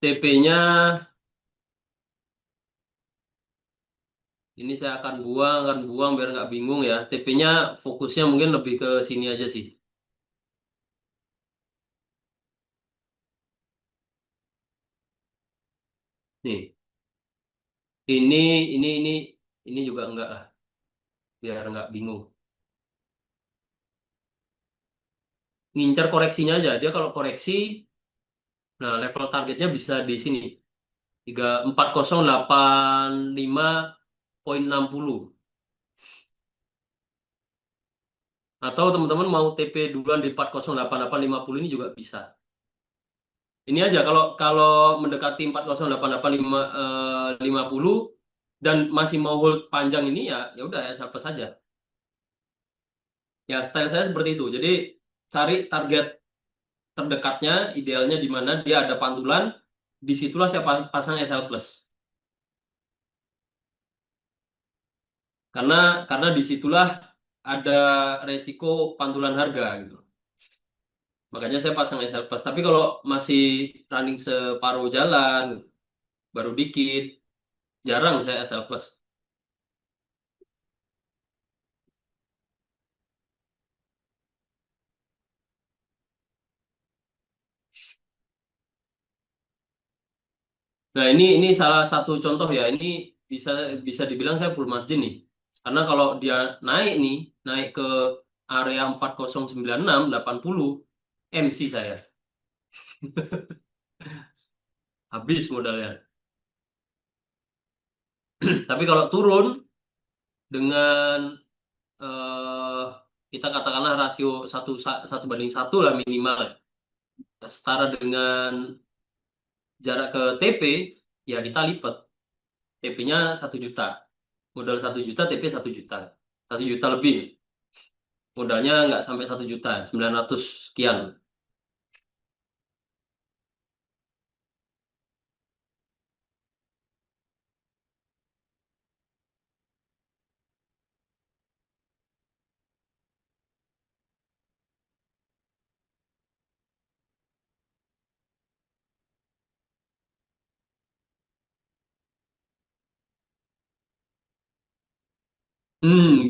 TP-nya ini saya akan buang biar nggak bingung ya. TP-nya fokusnya mungkin lebih ke sini aja sih. Nih, ini ini ini ini juga enggak lah, biar nggak bingung. Ngincar koreksinya aja. Dia kalau koreksi, nah level targetnya bisa di sini. 4085,60. Atau teman-teman mau TP duluan di 408850 ini juga bisa. Ini aja kalau kalau mendekati 408850 dan masih mau hold panjang ini ya ya udah ya sampai saja. Ya style saya seperti itu. Jadi cari target terdekatnya, idealnya di mana dia ada pantulan, disitulah saya pasang SL plus. Karena disitulah ada resiko pantulan harga gitu. Makanya saya pasang SL plus. Tapi kalau masih running separuh jalan, baru dikit, jarang saya SL plus. Nah, ini salah satu contoh ya. Ini bisa bisa dibilang saya full margin nih. Karena kalau dia naik nih, naik ke area 4096,80 MC saya. Habis modalnya. Tapi kalau turun dengan eh, kita katakanlah rasio satu banding satu lah minimal, ya. Setara dengan jarak ke TP, ya kita lipat. TP-nya 1 juta. Modal 1 juta, TP 1 juta. 1 juta lebih. Modalnya nggak sampai 1 juta, 900 sekian.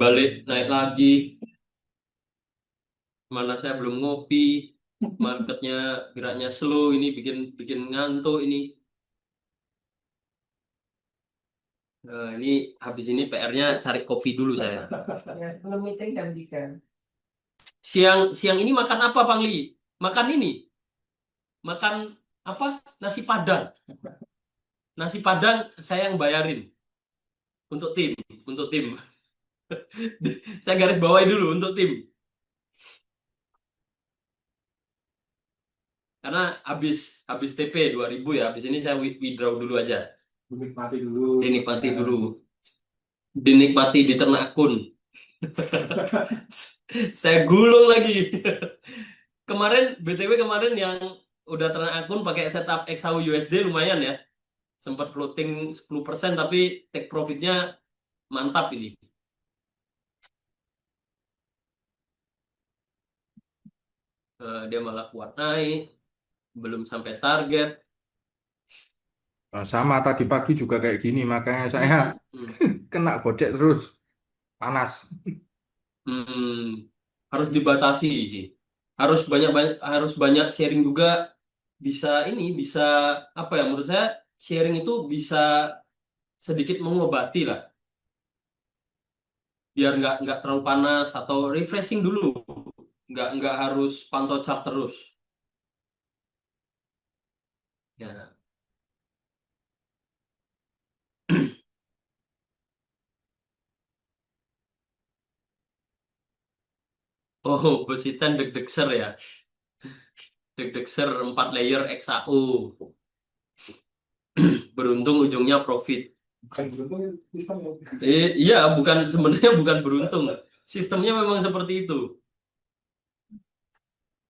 Balik naik lagi. Mana saya belum ngopi. Marketnya geraknya slow, ini bikin bikin ngantuk ini. Ini habis ini PR-nya cari kopi dulu saya. Belum meeting jam 3. Siang ini makan apa, Pangli? Makan ini, makan apa? Nasi Padang. Nasi Padang saya yang bayarin untuk tim, untuk tim. Saya garis bawahi dulu untuk tim. Karena habis TP 2000 ya, habis ini saya withdraw dulu aja. Dinikmati dulu. Dinikmati dulu. Dinikmati di ternak akun. Saya gulung lagi. Kemarin, BTW kemarin yang udah ternak akun pakai setup XAU USD lumayan ya. Sempat floating 10% tapi take profitnya mantap ini. Dia malah kuat naik. Belum sampai target. Nah, sama tadi pagi juga kayak gini, makanya saya kena gocek terus. Panas. Harus dibatasi sih. Harus banyak sharing juga. Bisa apa ya, menurut saya sharing itu bisa sedikit mengobati lah, biar nggak terlalu panas atau refreshing dulu, nggak harus pantau chart terus ya. Oh, Bositan deg-degser ya, deg-degser 4 layer XAU. Beruntung ujungnya profit. Bukan beruntung sistem ya. Iya, sebenarnya bukan beruntung, sistemnya memang seperti itu.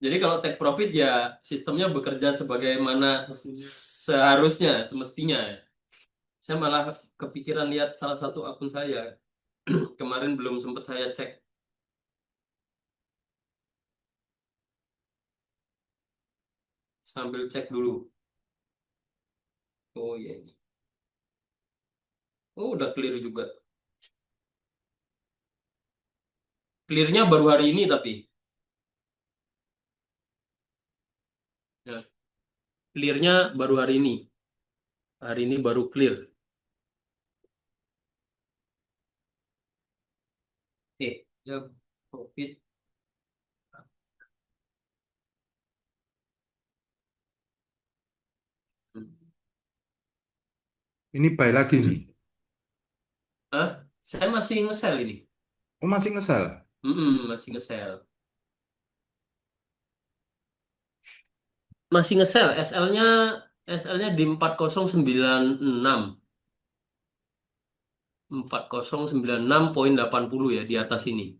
Jadi kalau take profit ya sistemnya bekerja sebagaimana seharusnya, semestinya. Saya malah kepikiran lihat salah satu akun saya. Kemarin belum sempat saya cek. Sambil cek dulu. Oh iya. Oh, udah clear juga. Clearnya baru hari ini tapi. Ya, clearnya baru hari ini. Hari ini baru clear. Ya profit. Ini buy lagi nih. Hah? Saya masih nge-sell ini. Oh, masih ngesel. Masih nge-sell. Masih nge-sell. SL-nya di 4096. 4096,80 ya di atas ini.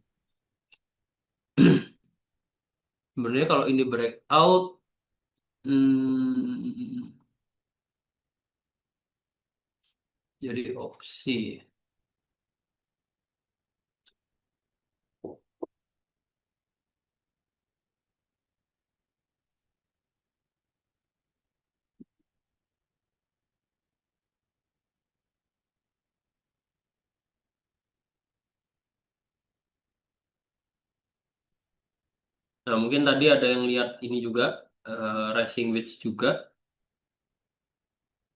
Sebenarnya kalau ini breakout, jadi opsi. Nah, mungkin tadi ada yang lihat ini juga, Rising Wedge juga.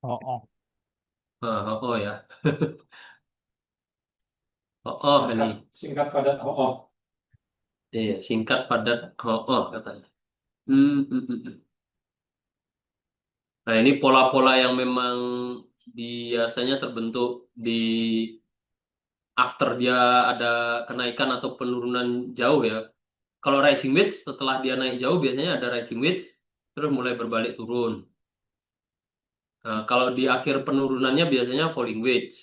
Oh, Oh ya. Oh ini. Singkat padat. Oh. Iya, singkat padat. Katanya. Nah, ini pola-pola yang memang biasanya terbentuk di after dia ada kenaikan atau penurunan jauh ya. Kalau rising wedge setelah dia naik jauh biasanya ada rising wedge terus mulai berbalik turun. Nah, kalau di akhir penurunannya biasanya falling wedge.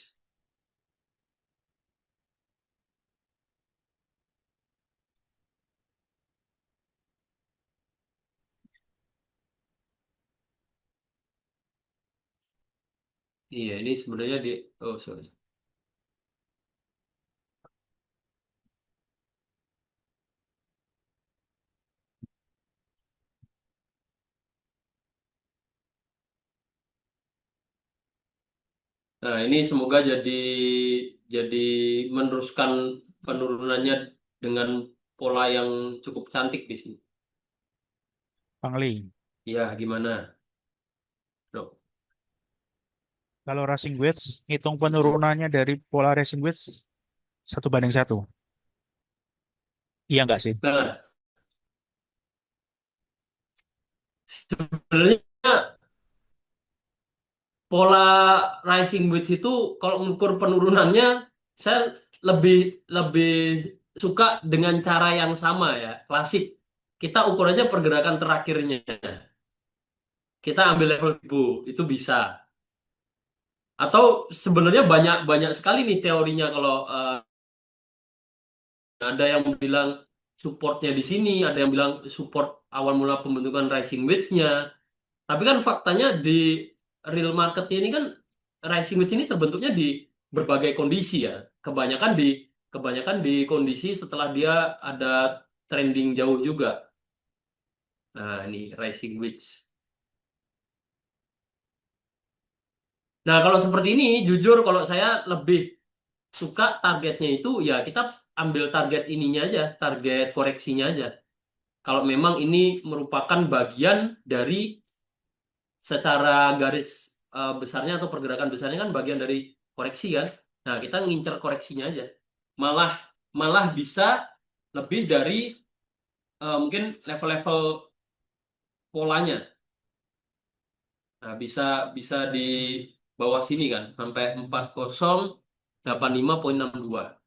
Iya, ini sebenarnya oh sorry. Nah, ini semoga jadi meneruskan penurunannya dengan pola yang cukup cantik di sini. Pangli. Ya, gimana? Dok. Kalau racing wedge, ngitung penurunannya dari pola racing wedge 1:1. Iya nggak sih? Nah, sebenarnya pola rising wedge itu kalau mengukur penurunannya, saya lebih lebih suka dengan cara yang sama ya, klasik. Kita ukur aja pergerakan terakhirnya. Kita ambil level ibu, itu bisa. Atau sebenarnya banyak banyak sekali nih teorinya kalau ada yang bilang supportnya di sini, ada yang bilang support awal mula pembentukan rising wedge-nya. Tapi kan faktanya di real marketnya ini kan rising wedge ini terbentuknya di berbagai kondisi ya. Kebanyakan di kebanyakan di kondisi setelah dia ada trending jauh juga. Nah, ini rising wedge. Nah, kalau seperti ini jujur kalau saya lebih suka targetnya itu ya kita ambil target ininya aja, target koreksinya aja. Kalau memang ini merupakan bagian dari secara garis besarnya atau pergerakan besarnya kan bagian dari koreksi kan. Nah, kita ngincer koreksinya aja. Malah malah bisa lebih dari mungkin level-level polanya. Nah, bisa bisa di bawah sini kan sampai 4085,62.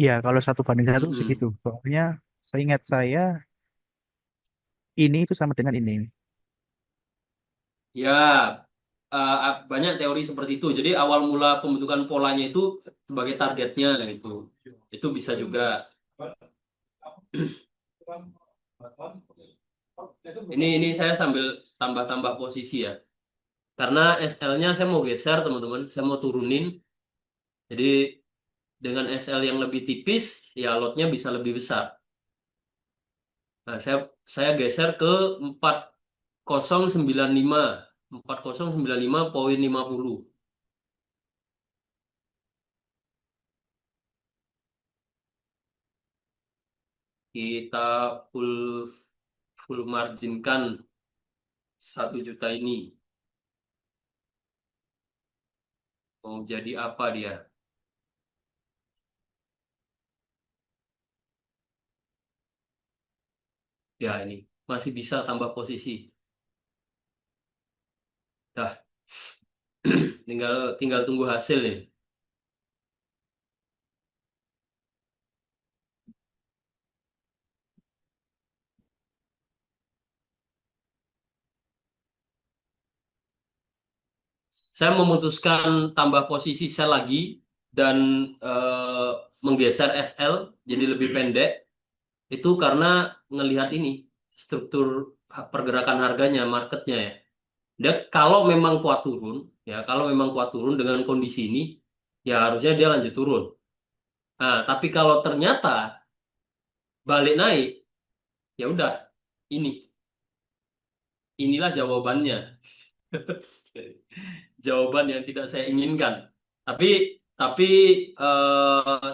Iya, kalau 1:1 segitu. Mm-mm. Soalnya seingat saya ini itu sama dengan ini. Ya, banyak teori seperti itu. Jadi awal mula pembentukan polanya itu sebagai targetnya gitu. Itu bisa juga. Ini saya sambil tambah-tambah posisi ya. Karena SL-nya saya mau geser teman-teman, saya mau turunin. Jadi dengan SL yang lebih tipis, ya lotnya bisa lebih besar. Nah, saya geser ke 4095, 4095,50. Kita full full marginkan 1 juta ini. Mau jadi apa dia? Ya ini masih bisa tambah posisi. Dah, tinggal tinggal tunggu hasil nih. Saya memutuskan tambah posisi sell lagi dan eh, menggeser SL jadi lebih pendek itu karena ngelihat ini struktur pergerakan harganya, marketnya ya. Dia kalau memang kuat turun, ya kalau memang kuat turun dengan kondisi ini, ya harusnya dia lanjut turun. Nah, tapi kalau ternyata balik naik, ya udah ini inilah jawabannya. Jawaban yang tidak saya inginkan. Tapi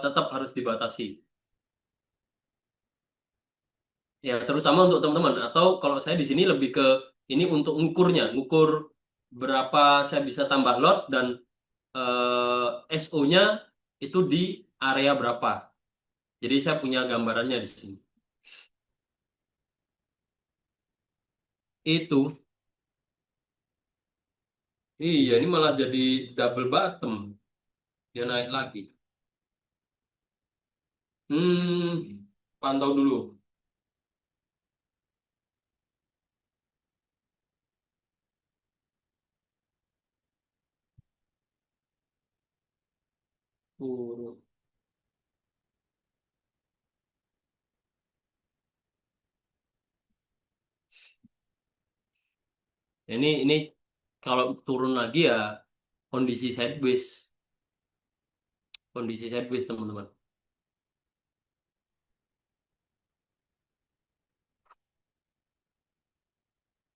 tetap harus dibatasi. Ya, terutama untuk teman-teman. Atau kalau saya di sini lebih ke ini untuk ngukurnya, ngukur berapa saya bisa tambah lot dan SO-nya itu di area berapa. Jadi saya punya gambarannya di sini. Itu, iya ini malah jadi double bottom. Dia naik lagi. Pantau dulu. Uh, ini kalau turun lagi ya kondisi sideways, kondisi sideways teman-teman.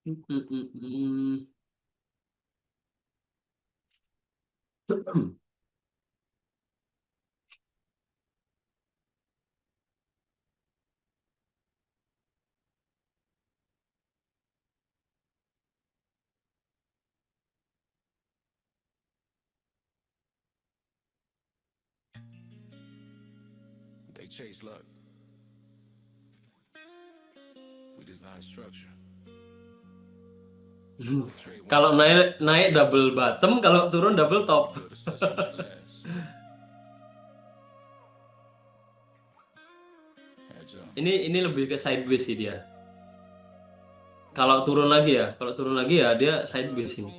Hmm, hmm, hmm, hmm. Kalau naik naik double bottom, kalau turun double top. Ini lebih ke sideways sih dia. Kalau turun lagi ya dia sideways ini.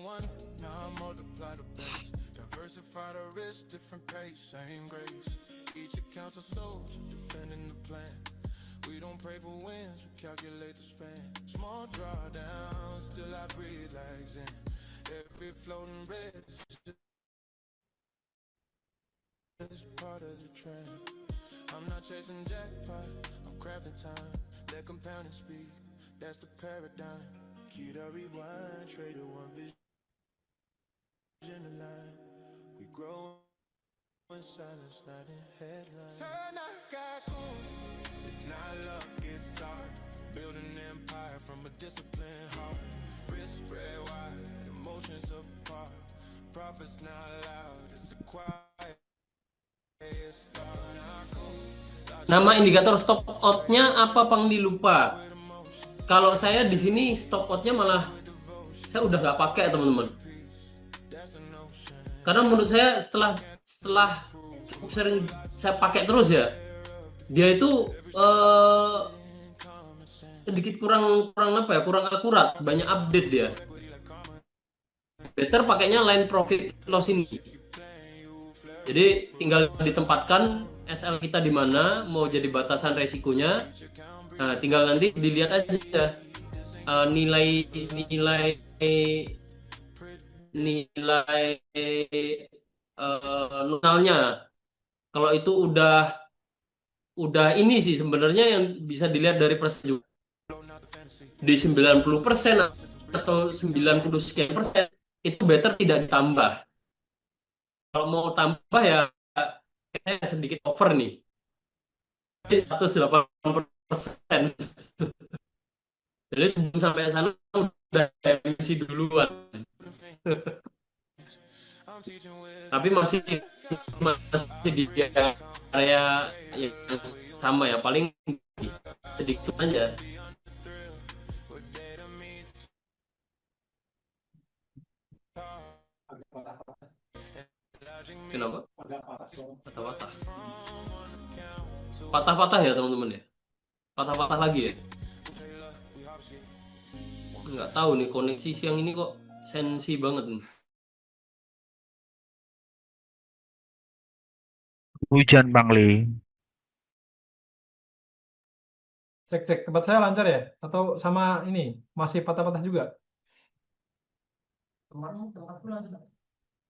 Nama indikator stop out-nya apa Pangli lupa. Kalau saya di sini stop out-nya malah saya udah nggak pakai teman-teman. Karena menurut saya setelah cukup sering saya pakai terus ya, dia itu sedikit kurang apa ya, kurang akurat, banyak update dia. Better pakainya line profit loss ini. Jadi tinggal ditempatkan SL kita di mana, mau jadi batasan resikonya. Nah, tinggal nanti dilihat aja nilai nominalnya. Kalau itu udah ini sih sebenarnya yang bisa dilihat dari persen juga. Di 90% atau 90 sekian persen itu better tidak ditambah. Kalau mau tambah ya saya sedikit over nih. Jadi 180%. Jadi sebelum sampai sana udah MC duluan. Tapi masih di area yang sama ya, paling sedikit aja. Kenapa? Patah-patah. Patah-patah ya teman-teman ya. Patah-patah lagi ya. Nggak tahu nih koneksi siang ini kok sensi banget nih. Hujan Pangli. Cek tempat saya lancar ya? Atau sama ini masih patah-patah juga?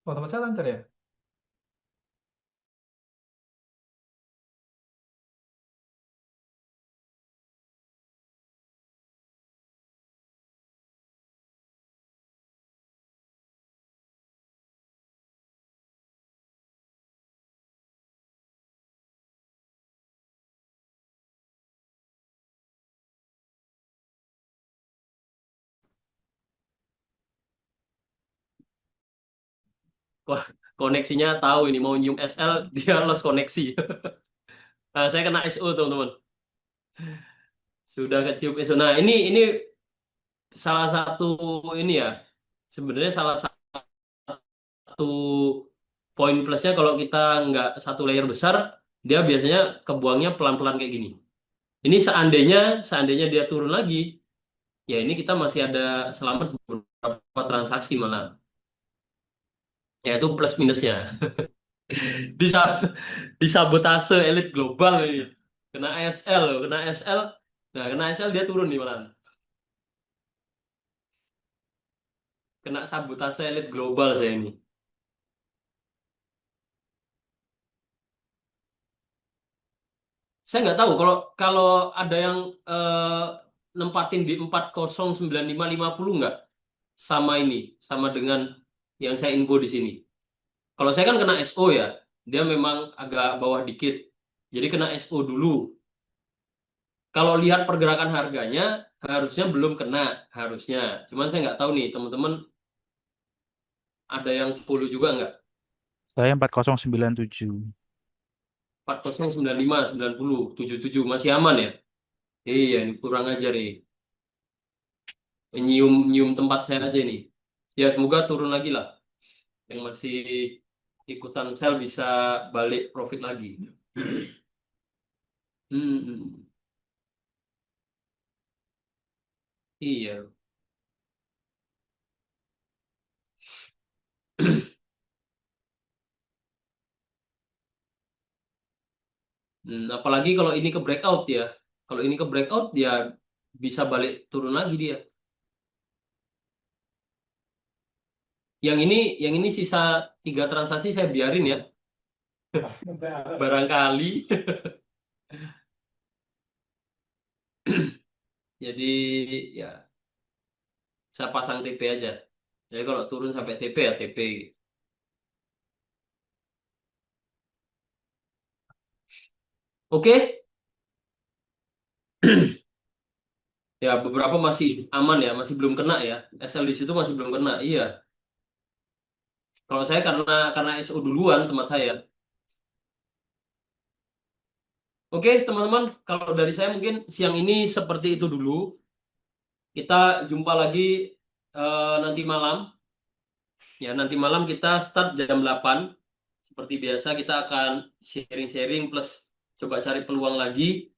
Oh, tempat saya lancar ya? Wah, koneksinya tahu ini mau nyium SL dia lost koneksi. Nah, saya kena SO teman-teman. Sudah kecium SO. Nah, ini salah satu ini ya. Sebenarnya salah satu poin plusnya kalau kita nggak satu layer besar, dia biasanya kebuangnya pelan-pelan kayak gini. Ini seandainya dia turun lagi, ya ini kita masih ada selamat beberapa transaksi malah. Ya itu plus minusnya. Bisa disabotase elit global ini. Kena ASL loh, kena ASL. Nah, kena ASL dia turun nih malah. Kena sabotase elit global saya ini. Saya nggak tahu kalau ada yang nempatin di 409550 nggak sama ini, sama dengan yang saya info di sini. Kalau saya kan kena SO ya, dia memang agak bawah dikit. Jadi kena SO dulu. Kalau lihat pergerakan harganya, harusnya belum kena, harusnya. Cuman saya nggak tahu nih, teman-teman ada yang follow juga nggak? Saya 4097. 4095, 90, 77 masih aman ya? Iya, ini kurang ajar nih. Nyium nyium tempat saya aja nih. Ya semoga turun lagi lah. Yang masih ikutan sell bisa balik profit lagi. Hmm, iya. Apalagi kalau ini ke breakout ya. Kalau ini ke breakout ya bisa balik turun lagi dia. Yang ini sisa 3 transaksi saya biarin ya. Barangkali. Jadi ya saya pasang TP aja. Jadi kalau turun sampai TP ya TP. Oke, ya beberapa masih aman ya, masih belum kena ya. SL di situ masih belum kena. Iya. Kalau saya karena SO duluan tempat saya. Oke, teman-teman, kalau dari saya mungkin siang ini seperti itu dulu. Kita jumpa lagi nanti malam. Ya, nanti malam kita start jam 8. Seperti biasa kita akan sharing-sharing plus coba cari peluang lagi.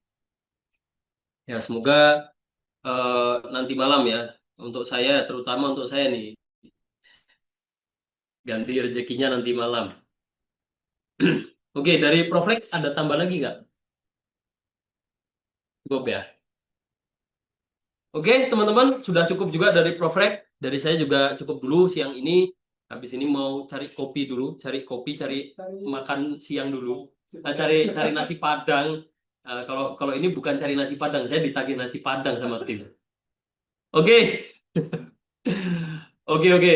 Ya, semoga nanti malam ya untuk saya, terutama untuk saya nih, ganti rezekinya nanti malam. Oke, dari Proflek ada tambah lagi nggak? Cukup ya. Oke, teman-teman, sudah cukup juga dari Profrek. Dari saya juga cukup dulu siang ini. Habis ini mau cari kopi dulu, cari makan siang dulu. Cari cari nasi Padang. Kalau kalau ini bukan cari nasi Padang, saya ditagih nasi Padang sama tim. Oke. Oke, oke.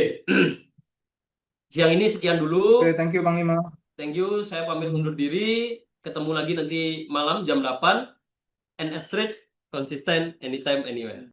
Siang ini sekian dulu. Oke, thank you Bang Ima. Thank you. Saya pamit undur diri. Ketemu lagi nanti malam jam 8. NS Trade, konsisten, anytime, anywhere.